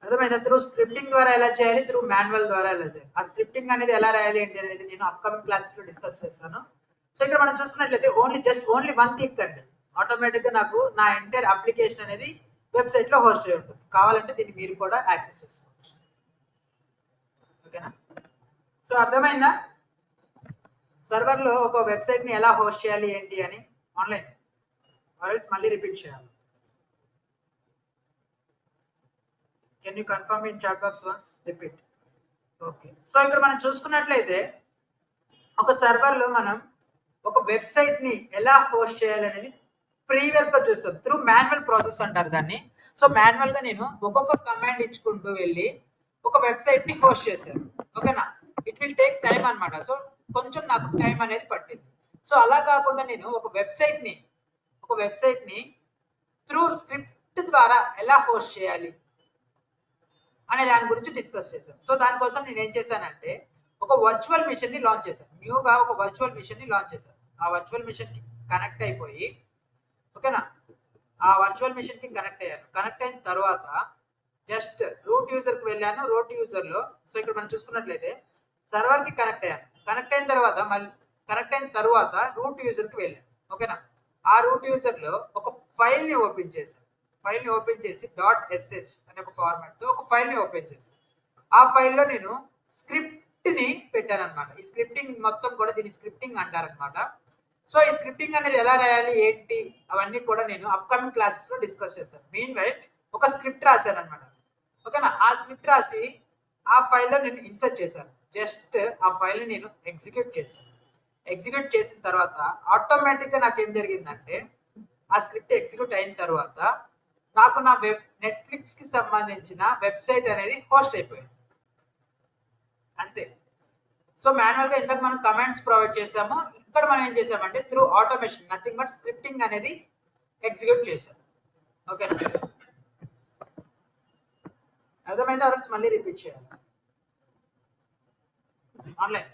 అర్థమైందా? త్రూ స్క్రిప్టింగ్ ద్వారా ఎలా చేయాలి, త్రూ మాన్యువల్ ద్వారా ఎలా చేయాలి. ఆ స్క్రిప్టింగ్ అనేది ఎలా రాయాలి ఏంటి అనేది నేను అప్కమింగ్ క్లాసెస్ లో డిస్కస్ చేస్తాను. సో ఇక్కడ మనం చూసుకున్నట్లయితే ఓన్లీ 1 క్లిక్ అండి, ఆటోమేటిక్ గా నాకు నా ఎంటైర్ అప్లికేషన్ అనేది వెబ్సైట్ లో హోస్ట్ అయి ఉంటుంది. కావాలంటే దీన్ని మీరు కూడా యాక్సెస్ చేసుకోవచ్చు. ఓకేనా, సో అర్థమైందా? సర్వర్ లో ఒక వెబ్సైట్ ని ఎలా హోస్ట్ చేయాలి ఏంటి అని ఆన్లైన్ మళ్ళీ రిపీట్ చేయాలి. Can you confirm in chat box once repeat? Okay, so ఇక్కడ మనం చూసుకున్నట్లయితే ఒక సర్వర్ లో మనం ఒక వెబ్సైట్ ని ఎలా హోస్ట్ చేయాలి అనేది ప్రీవియస్ గా చూస్తాం. త్రూ మాన్యువల్ ప్రాసెస్ అంటారు దాన్ని. సో మాన్యువల్ గా నేను ఒక్కొక్క కమాండ్ ఇచ్చుకుంటూ వెళ్ళి ఒక వెబ్సైట్ ని హోస్ట్ చేశాను. ఓకేనా, ఇట్ విల్ టేక్ టైం అన్నమాట. సో కొంచెం నాకు టైం అనేది పట్టింది. సో అలా కాకుండా నేను ఒక వెబ్సైట్ ని త్రూ స్క్రిప్ట్ ద్వారా ఎలా హోస్ట్ చేయాలి అనే దాని గురించి డిస్కస్ చేశాను. సో దానికోసం నేను ఏం చేశానంటే ఒక వర్చువల్ మిషన్ ని లాంచ్ చేశాను. న్యూగా ఒక వర్చువల్ మిషన్ ని లాంచ్ చేశాను. ఆ వర్చువల్ మిషన్ కి కనెక్ట్ అయిపోయి, ఓకేనా, ఆ వర్చువల్ మిషన్ కి కనెక్ట్ అయ్యాను. కనెక్ట్ అయిన తర్వాత జస్ట్ రూట్ యూజర్ కి వెళ్ళాను. రూట్ యూజర్ లో సో ఇక్కడ మనం చూసుకున్నట్లయితే సర్వర్ కి కనెక్ట్ అయ్యాను. కనెక్ట్ అయిన తర్వాత రూట్ యూజర్ కి వెళ్ళాను. ఓకేనా, ఆ రూట్ యూజర్ లో ఒక ఫైల్ ని ఓపెన్ చేశాను. .sh అనే ఒక ఫార్మాట్ తో ఒక ఫైల్ ని ఓపెన్ చేశాను. ఆ ఫైల్లో నేను స్క్రిప్ట్ ని పెట్టాను అనమాట. ఈ స్క్రిప్టింగ్ మొత్తం కూడా దీన్ని స్క్రిప్టింగ్ అంటారనమాట. సో ఈ స్క్రిప్టింగ్ అనేది ఎలా రాయాలి ఏంటి అవన్నీ కూడా నేను అప్కమింగ్ క్లాసెస్ లో డిస్కస్ చేస్తాను. మీన్ వైల్ ఒక స్క్రిప్ట్ రాశాను అనమాట. ఓకేనా, ఆ స్క్రిప్ట్ రాసి ఆ ఫైల్లో నేను ఇన్సర్ట్ చేశాను. జస్ట్ ఆ ఫైల్ ని నేను ఎగ్జిక్యూట్ చేశాను. ఎగ్జిక్యూట్ చేసిన తర్వాత ఆటోమేటిక్ గా నాకు ఏం జరిగిందంటే ఆ స్క్రిప్ట్ ఎగ్జిక్యూట్ అయిన తర్వాత నాకు నా నెట్ఫ్లిక్స్ కి సంబంధించిన వెబ్సైట్ అనేది హోస్ట్ అయిపోయింది. అంతే. సో మాన్యువల్ గా ఇందాక మనం కమాండ్స్ ప్రొవైడ్ చేసాము. ఇక్కడ మనం ఏం చేసామంటే through automation nothing but scripting అనేది ఎగ్జిక్యూట్ చేసాం. ఓకేనా, అర్థమైంది? ఆ మళ్ళీ రిపీట్ చేయాలి. ఆన్లైన్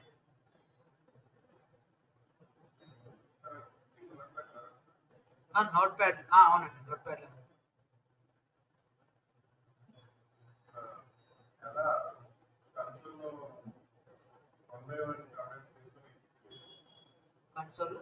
నోట్ ప్యాడ్, అవునండి నోట్ ప్యాడ్. కన్సోల్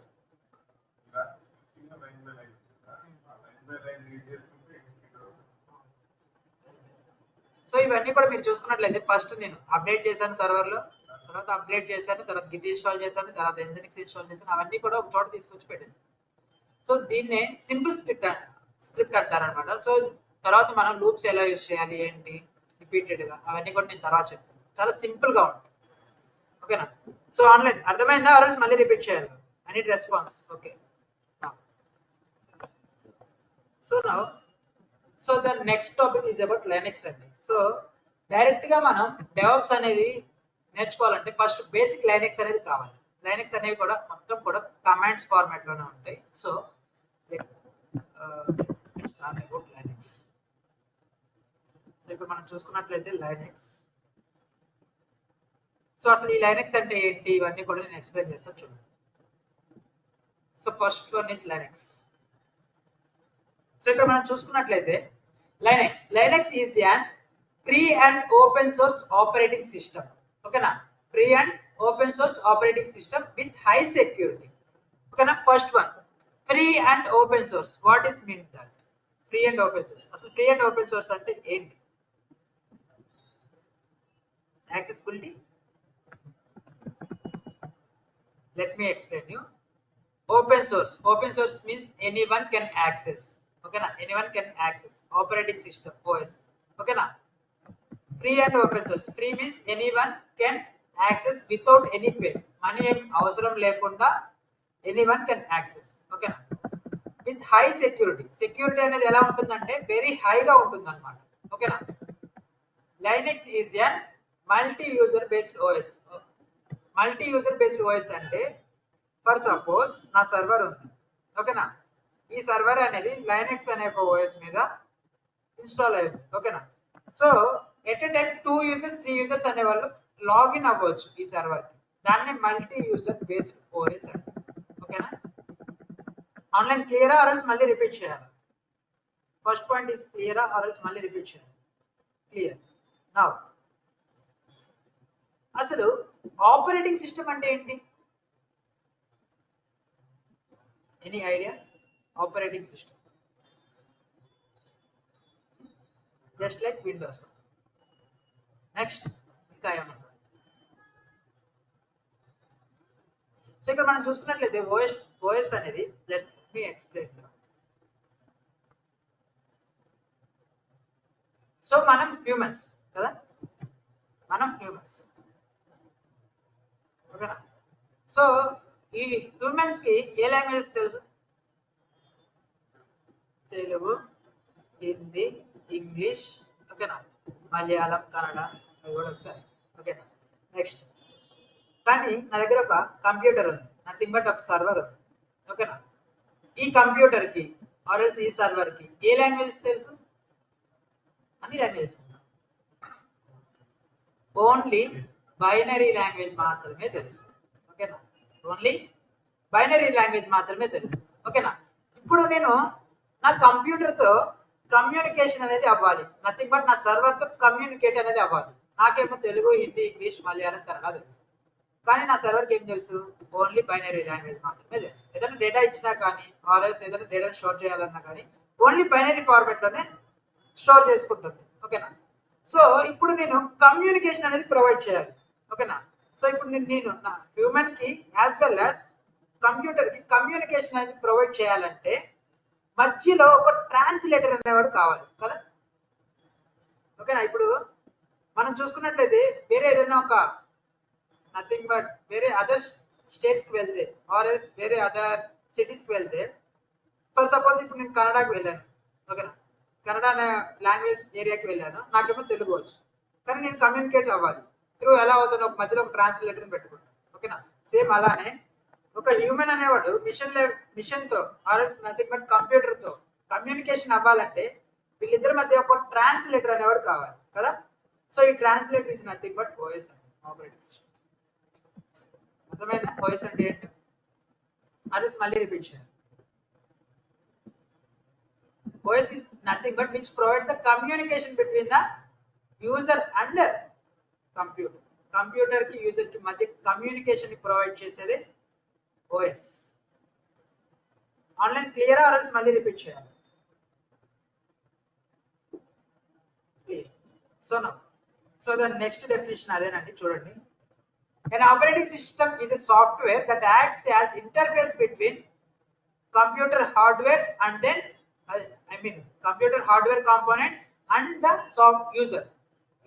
సో ఇవన్నీ కూడా మీరు చూసుకున్నట్లయితే ఫస్ట్ నేను అప్డేట్ చేశాను సర్వర్ లో, తర్వాత అప్డేట్ చేశాను, తర్వాత గిట్ ఇన్స్టాల్ చేశాను, తర్వాత ఎన్జినిక్స్ ఇన్స్టాల్ చేశాను. అవన్నీ కూడా ఒక చోట తీసుకొచ్చి పెట్టింది. సో దీన్నే సింపుల్ స్క్రిప్ట్ అంటారనమాట. సో తర్వాత మనం లూప్స్ ఎలా యూజ్ చేయాలి ఏంటి రిపీటెడ్ గా అవన్నీ కూడా నేను తర్వాత చెప్తాను. చాలా సింపుల్ గా ఉంటుంది. ఓకేనా, సో ఆన్లైన్ అర్థమైందా? ఆ రోజు మళ్ళీ రిపీట్ చేయాలి. I need response. Okay, so now so the next topic is about Linux అండి. సో డైరెక్ట్ గా మనం డెవలప్స్ అనేది నేర్చుకోవాలంటే ఫస్ట్ బేసిక్ లైనెక్స్ అనేది కావాలి. లైనెక్స్ అనేవి కూడా మొత్తం కూడా కమాండ్స్ ఫార్మాట్ లోనే ఉంటాయి. So start about Linux. So ఇప్పుడు మనం చూసుకున్నట్లయితే లైనెక్స్. సో అసలు ఈ లైనెక్స్ అంటే ఏంటి ఇవన్నీ కూడా నేను ఎక్స్ప్లెయిన్ చేస్తాను చూడండి. So first one is Linux. So ఇక్కడ మనం చూసుకున్నట్లయితే Linux is an free and open source operating system. ఓకేనా, free and open source operating system with high security. ఓకేనా, first one free and open source. What is mean that? Free and open source. అసలు free and open source అంటే ఏంటి? Accessibility. Let me explain you. Open source means anyone can access. Okay na, anyone can access operating system, OS. Okay na. Free and open source. Free means anyone can access without any pay. Money avasaram lekunda anyone can access. Okay na. With high security. Security అనేది ఎలా ఉంటుందంటే very హైగా ఉంటుందన్నమాట. ఓకేనా. Linux is a multi-user based OS. Multi user based OS అంటే for suppose నా server ఉంది. ఓకేనా, ఈ సర్వర్ అనేది లైనెక్స్ అనే ఒక ఓఎస్ మీద ఇన్స్టాల్ అయ్యింది. ఓకేనా, so at a time 2 users 3 users అనే వాళ్ళు లాగిన్ అవ్వచ్చు ఈ సర్వర్కి. దాన్ని మల్టీ యూజర్ బేస్డ్ ఓఎస్ అంటే. ఓకేనా, ఆన్లైన్ క్లియరా ఆర్ఎల్స్ మళ్ళీ రిపీట్ చేయాలి? ఫస్ట్ పాయింట్ ఈస్ క్లియరా ఆర్ఎల్స్ మళ్ళీ రిపీట్ చేయాలి? క్లియర్. నౌ అసలు ఆపరేటింగ్ సిస్టమ్ అంటే ఏంటి? Any idea? Operating system just like Windows. Next ఇంకా ఏమన్నా? సో ఇక్కడ మనం చూసుకున్నట్లయితే ఓఎస్ అనేది, లెట్ మీ ఎక్స్ప్లెయిన్. సో మనం హ్యూమన్స్ కదా, మనం హ్యూమన్స్. ఓకేనా, సో ఈ హ్యూమన్స్ కి ఏ లాంగ్వేజెస్ తెలుసు? తెలుగు, హిందీ, ఇంగ్లీష్, ఓకేనా, మలయాళం, కన్నడ అవి కూడా వస్తాయి. ఓకేనా, నెక్స్ట్ కానీ నా దగ్గర ఒక కంప్యూటర్ ఉంది, నథింగ్ బట్ ఒక సర్వర్ ఉంది. ఓకేనా, ఈ కంప్యూటర్కి ఆర్ఎల్స్ ఈ సర్వర్కి ఏ లాంగ్వేజెస్ తెలుసు? అన్ని లాంగ్వేజెస్ తెలుసు. ఓన్లీ బైనరీ లాంగ్వేజ్ మాత్రమే తెలుసు. ఓకేనా, ఓన్లీ బైనరీ లాంగ్వేజ్ మాత్రమే తెలుసు. ఓకేనా, ఇప్పుడు నేను నా కంప్యూటర్తో కమ్యూనికేషన్ అనేది అవ్వాలి, నథింగ్ బట్ నా సర్వర్తో కమ్యూనికేట్ అనేది అవ్వాలి. నాకేమో తెలుగు, హిందీ, ఇంగ్లీష్, మలయాళం, కన్నడ తెలుసు. కానీ నా సర్వర్కి ఏం తెలుసు? ఓన్లీ బైనరీ లాంగ్వేజ్ మాత్రమే తెలుసు. ఏదైనా డేటా ఇచ్చినా కానీ ఆర్ఎల్స్ ఏదైనా డేటా స్టోర్ చేయాలన్నా కానీ ఓన్లీ బైనరీ ఫార్మాట్లోనే స్టోర్ చేసుకుంటుంది. ఓకేనా, సో ఇప్పుడు నేను కమ్యూనికేషన్ అనేది ప్రొవైడ్ చేయాలి. ఓకేనా, సో ఇప్పుడు నేను నా హ్యూమన్ కి యాజ్ వెల్ యాజ్ కంప్యూటర్ కి కమ్యూనికేషన్ అనేది ప్రొవైడ్ చేయాలంటే మధ్యలో ఒక ట్రాన్స్లేటర్ అనేవాడు కావాలి కదా. ఓకేనా, ఇప్పుడు మనం చూసుకున్నట్లయితే వేరే ఏదైనా ఒక నథింగ్ బట్ వేరే అదర్ స్టేట్స్కి వెళ్తే ఆర్ఎల్స్ వేరే అదర్ సిటీస్కి వెళ్తే, ఫర్ సపోజ్ ఇప్పుడు నేను కన్నడకి వెళ్ళాను. ఓకేనా, కన్నడ అనే లాంగ్వేజ్ ఏరియాకి వెళ్ళాను, నాకేమో తెలుగు వచ్చు. కానీ నేను కమ్యూనికేట్ అవ్వాలి త్రూ ఎలా అవుతాను? ఒక మధ్యలో ఒక ట్రాన్స్లేటర్ని పెట్టుకుంటాను. ఓకేనా, సేమ్ అలానే ఒక హ్యూమన్ అనేవాడు మిషన్తో ఆర్ఎల్స్ నథింగ్ బట్ కంప్యూటర్తో కమ్యూనికేషన్ అవ్వాలంటే వీళ్ళిద్దరి మధ్య ఒక ట్రాన్స్లేటర్ అనేవాడు కావాలి కదా. సో ఈ translator is nothing but OS అంటే ఆపరేటింగ్ సిస్టమ్. అర్థమైందా? ఓఎస్ అంటే ఏంటి? ఆర్ఎల్స్ మళ్ళీ రిపీట్ చేయాలి. OS is nothing but which provides the communication between the user and computer. Computer ki user ki madhya communication ni provide chesede OS. Online clear or else malli repeat cheyali? Clear. So the next definition adenandi chudandi. An operating system is a software that acts as interface between computer hardware and then computer hardware components and the user.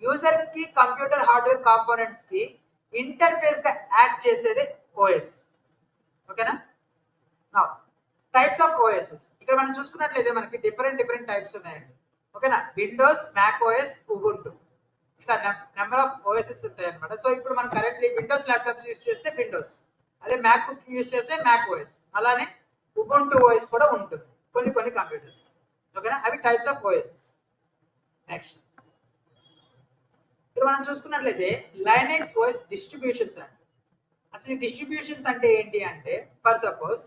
User ki computer hardware components ki interface ga act chesede OS. Okay na? Now types of OSs. ఇక్కడ మనం చూసుకున్నట్లయితే మనకి different types ఉన్నాయండి. ఓకేనా, Windows, Mac OS, Ubuntu. ఇట్లా number of OSS ఉంటాయి అనమాట. So ఇప్పుడు మనం కరెంట్లీ విండోస్ ల్యాప్టాప్స్ యూస్ చేస్తే విండోస్, అదే మ్యాక్ బుక్ యూస్ చేస్తే మ్యాక్ ఓఎస్, అలానే ఉబుంటు ఓఎస్ కూడా ఉంటుంది కొన్ని కంప్యూటర్స్. ఓకేనా, అవి టైప్స్ ఆఫ్ ఓఎస్ఎస్. నెక్స్ట్ ఇప్పుడు మనం చూసుకున్నట్లయితే లైనక్స్ ఓఎస్ డిస్ట్రిబ్యూషన్స్ అంటే, అసలు ఈ డిస్ట్రిబ్యూషన్స్ అంటే ఏంటి అంటే, ఫర్ సపోజ్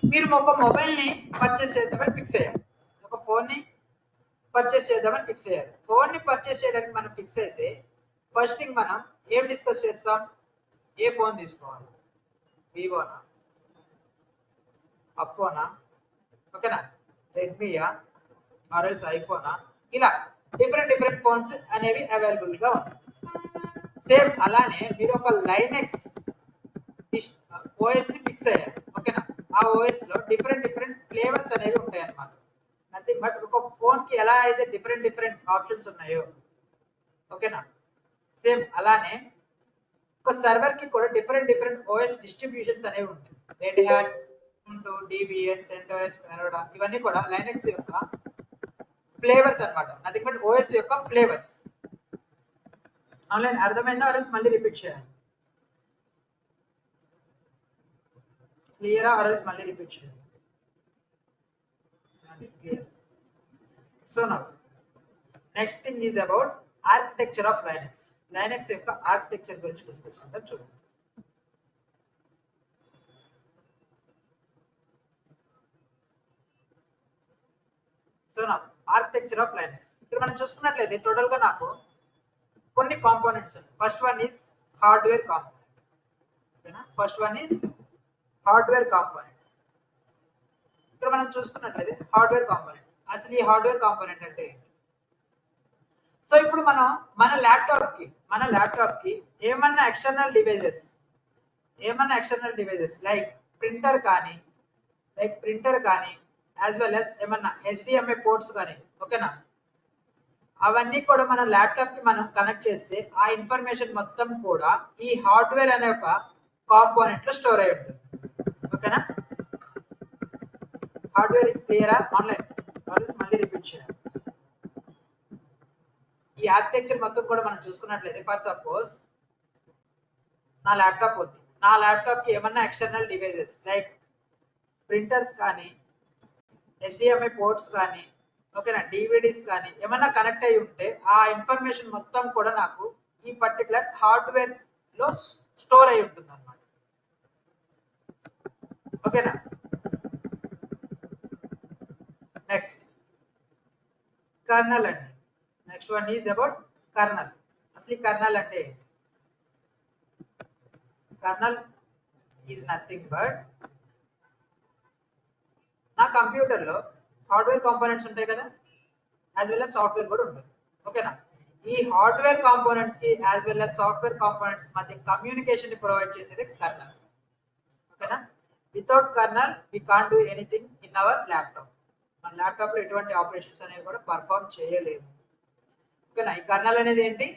మీరు ఒక మొబైల్ని పర్చేస్ చేద్దామని ఫిక్స్ అయ్యారు, ఒక ఫోన్ని పర్చేస్ చేద్దామని ఫిక్స్ అయ్యారు. ఫోన్ని పర్చేస్ చేయడానికి మనం ఫిక్స్ అయితే ఫస్ట్ థింగ్ మనం ఏం డిస్కస్ చేస్తాం, ఏ ఫోన్ తీసుకోవాలి, వివోనా, అప్పోనా, ఓకేనా, రెడ్మీయా, ఆర్ఎల్స్ ఐఫోనా, ఇలా డిఫరెంట్ ఫోన్స్ అనేవి అవైలబుల్గా ఉన్నాయి. సేమ్ అలానే మీరు ఒక లైనక్స్ ఓఎస్ని ఫిక్స్ అయ్యారు, ఓకేనా, ఆ ఓఎస్లో డిఫరెంట్ ఫ్లేవర్స్ అనేవి ఉంటాయి అన్నమాట. నథింగ్ బట్ ఒక ఫోన్కి ఎలా అయితే డిఫరెంట్ ఆప్షన్స్ ఉన్నాయో, ఓకేనా, సేమ్ అలానే ఒక సర్వర్కి కూడా డిఫరెంట్ ఓఎస్ డిస్ట్రిబ్యూషన్స్ అనేవి ఉంటాయి. రెడ్ హ్యాట్, ఉంటూ, డీబిఎన్, సెంటోస్, పెరోడా, ఇవన్నీ కూడా లైనక్స్ యొక్క ఫ్లేవర్స్ అన్నమాట. నథింగ్ బట్ ఓఎస్ యొక్క ఫ్లేవర్స్. ఆన్లైన్ అర్థమైందా, ఆర్ఎల్స్ మళ్ళీ రిపీట్ చేయాలి? క్లియరా, ఆర్ఎల్స్ మళ్ళీ రిపీట్ చేయాలి? Clear. So now next thing is about architecture of Linux. Linux యొక్క ఆర్కిటెక్చర్ గురించి డిస్కస్ చేద్దాం. చూడండి, సో నా ఆర్కిటెక్చర్ ఆఫ్ లైనక్స్ ఇక్కడ మనం చూసుకున్నట్లయితే టోటల్ గా నాకు కొన్ని కాంపోనెంట్స్ ఉన్నాయి. First one is hardware component, ఓకేనా, first one is hardware component. ఇక్కడ మనం చూసుకున్నట్లయితే హార్డ్వేర్ కాంపోనెంట్, అసలు ఈ హార్డ్వేర్ కాంపోనెంట్ అంటే ఏంటి? సో ఇప్పుడు మనం మన ల్యాప్టాప్ కి ఏమన్నా ఎక్స్టర్నల్ డివైజెస్ లైక్ ప్రింటర్ కానీ యాజ్ వెల్ యాజ్ ఏమన్నా HDMI పోర్ట్స్ కానీ, ఓకేనా, అవన్నీ కూడా మన ల్యాప్టాప్ కి మనం కనెక్ట్ చేస్తే ఆ ఇన్ఫర్మేషన్ మొత్తం కూడా ఈ హార్డ్వేర్ అనే ఒక కాంపోనెంట్ లో స్టోర్ అయి ఉంటుంది. ఓకేనా, హార్డ్వేర్ ఇస్ క్లియరా? ఆన్లైన్ మళ్ళీ రిపీట్ చేయాలి. ఈ ఆర్కిటెక్చర్ మొత్తం కూడా మనం చూసుకున్నట్లయితే ఫర్ సపోజ్ నా ల్యాప్టాప్ ఉంది, నా ల్యాప్టాప్ కి ఏమన్నా ఎక్స్టర్నల్ డివైజెస్ లైక్ ప్రింటర్స్ కానీ, HDMI పోర్ట్స్ కానీ, ఓకేనా, DVDs కానీ ఏమన్నా కనెక్ట్ అయి ఉంటే ఆ ఇన్ఫర్మేషన్ మొత్తం కూడా నాకు ఈ పర్టికులర్ హార్డ్వేర్ లో స్టోర్ అయి ఉంటుంది అన్నమాట. ఓకేనా, నెక్స్ట్ కర్నల్ అండి. Next one is about colonel. అసలు ఈ కర్నల్ అంటే ఏంటి? కర్నల్ ఈజ్ నథింగ్ బట్ నా కంప్యూటర్లో హార్డ్వేర్ కాంపోనెంట్స్ ఉంటాయి కదా, యాజ్ వెల్ యాజ్ సాఫ్ట్వేర్ కూడా ఉంటుంది. ఓకేనా, ఈ హార్డ్వేర్ కాంపోనెంట్స్ కి as well as software components మధ్య కమ్యూనికేషన్ ని ప్రొవైడ్ చేసేది కర్నల్. ఓకేనా, without kernel we can't do anything in our laptop. మన ల్యాప్టాప్ లో ఎటువంటి ఆపరేషన్స్ అనేవి కూడా పర్ఫామ్ చేయలేము. ఓకేనా, ఈ కర్నల్ అనేది ఏంటి?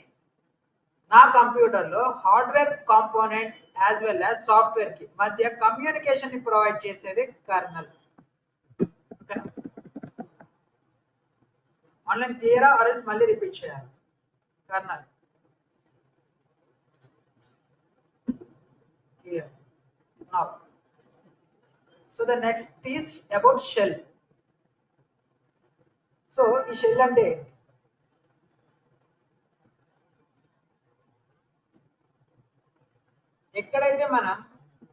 నా కంప్యూటర్ లో hardware components as well as software కి మధ్య కమ్యూనికేషన్ ని ప్రొవైడ్ చేసేది కర్నల్. ఓకేనా, ఆన్లైన్ క్లియరా, ఆర్ఎల్స్ మళ్ళీ రిపీట్ చేయాలి? Kernel clear? Now so the next is about shell. So ఈ షెల్ అంటే ఏంటి? ఎక్కడైతే మనం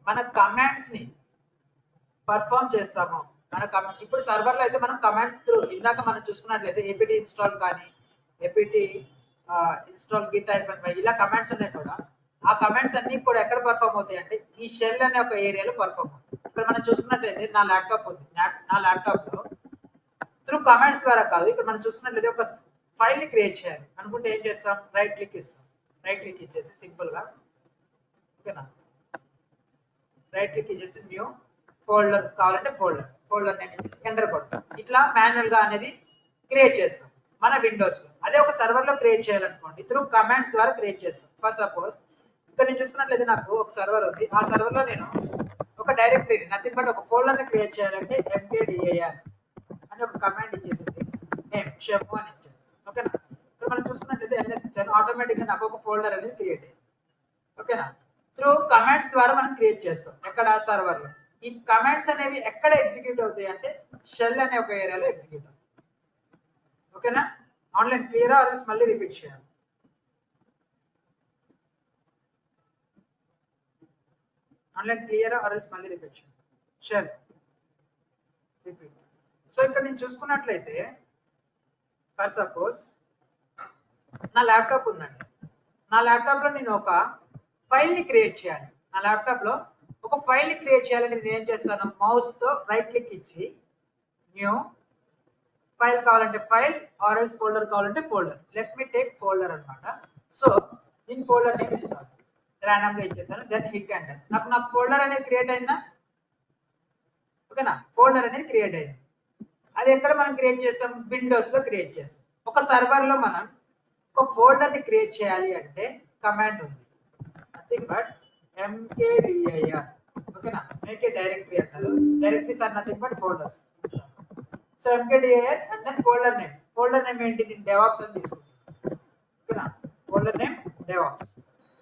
మన కమాండ్స్ ని పర్ఫామ్ చేస్తామో, ఇప్పుడు సర్వర్లో అయితే మనం కమాండ్స్ త్రూ ఇందాక మనం చూసుకున్నట్లయితే APT ఇన్స్టాల్ కానీ, APT ఇన్స్టాల్ గిట్ -y ఇలా కమాండ్స్ ఉన్నాయి కూడా, ఆ కమాండ్స్ అన్ని కూడా ఎక్కడ పర్ఫామ్ అవుతాయి అంటే ఈ షెల్ అనే ఒక ఏరియాలో పర్ఫామ్ అవుతాయి. ఇక్కడ మనం చూసుకున్నట్లయితే నా ల్యాప్టాప్ ఉంది, నా ల్యాప్టాప్ లో త్రూ కమాండ్స్ ద్వారా కాదు, ఇక్కడ మనం చూసుకున్నట్లయితే ఒక ఫైల్ ని క్రియేట్ చేయాలి అనుకుంటే ఏం చేస్తాం, రైట్ క్లిక్ ఇస్తాం. రైట్ క్లిక్ ఇచ్చేసి సింపుల్ గా, ఓకేనా, రైట్ క్లిక్ ఇచ్చేసి న్యూ ఫోల్డర్ కావాలంటే ఫోల్డర్ నేమ్ ఇచ్చేసి ఎంటర్ కొడతాం. ఇట్లా మాన్యువల్ గా అనేది క్రియేట్ చేస్తాం మన విండోస్ లో. అదే ఒక సర్వర్ లో క్రియేట్ చేయాలనుకోండి త్రూ కమాండ్స్ ద్వారా క్రియేట్ చేస్తాం. ఫర్ సపోజ్ ఇక్కడ నేను చూసుకున్నట్లయితే నాకు ఒక సర్వర్ ఉంది, ఆ సర్వర్ లో నేను ఒక డైరెక్టరీ నథింగ్ బట్ ఒక ఫోల్డర్ ని క్రియేట్ చేయాలంటే mkdir అని ఒక కమాండ్ ఇచ్చేసేసి నేమ్ షెఫ్ అని ఇచ్చాను. ఓకేనా, మనం చూసుకున్నట్లయితే ls ఇచ్చాను, ఆటోమేటిక్గా నాకు ఒక ఫోల్డర్ అనేది క్రియేట్ అయ్యింది. ఓకేనా, త్రూ కమాండ్స్ ద్వారా మనం క్రియేట్ చేస్తాం ఎక్కడ సర్వర్ లో. ఈ కమాండ్స్ అనేవి ఎక్కడ ఎగ్జిక్యూట్ అవుతాయి అంటే షెల్ అనే ఒక ఏరియాలో ఎగ్జిక్యూట్ అవుతాయి. ఓకేనా, ఆన్లైన్ క్లియర్ ఆర్ఎస్ మళ్ళీ రిపీట్ చేయాలి. ఆన్లైన్ క్లియర్ ఆర్ఎస్ మళ్ళీ రిపీట్ చేయాలి. Shell repeat. సో ఇక్కడ నేను చూసుకున్నట్లయితే ఫర్ సపోజ్ నా ల్యాప్టాప్ ఉందండి. నా ల్యాప్టాప్ లో నేను ఒక ఫైల్ ని క్రియేట్ చేయాలి. నా ల్యాప్టాప్ లో ఒక ఫైల్ ని క్రియేట్ చేయాలంటే నేను ఏం చేస్తాను, మౌస్ తో రైట్ క్లిక్ ఇచ్చి న్యూ ఫైల్ కావాలంటే ఫైల్, ఆర్ఎల్స్ ఫోల్డర్ కావాలంటే folder. Let me take folder అనమాట. సో నేను ఫోల్డర్ నేమ్ ఇస్తాను, ర్యాండమ్ గా ఇచ్చేసాను, దెన్ హిట్ ఎంటర్. నాకు ఫోల్డర్ అనేది క్రియేట్ అయిందా? ఓకేనా, ఫోల్డర్ అనేది క్రియేట్ అయింది. అది ఎక్కడ మనం క్రియేట్ చేస్తాం, విండోస్ లో క్రియేట్ చేస్తాం. ఒక సర్వర్ లో మనం ఒక ఫోల్డర్ ని క్రియేట్ చేయాలి అంటే కమాండ్ ఉంది, నథింగ్ బట్ mkdir. ఓకేనా, మేక్ ఏ డైరెక్టరీ అంటారు. Directories are nothing but folders. So mkdir and then folder name. Folder name ఏంటి, నేను డెవాప్స్ అని తీసుకుంటాను. ఓకేనా, ఫోల్డర్ నేమ్ డెవాప్స్.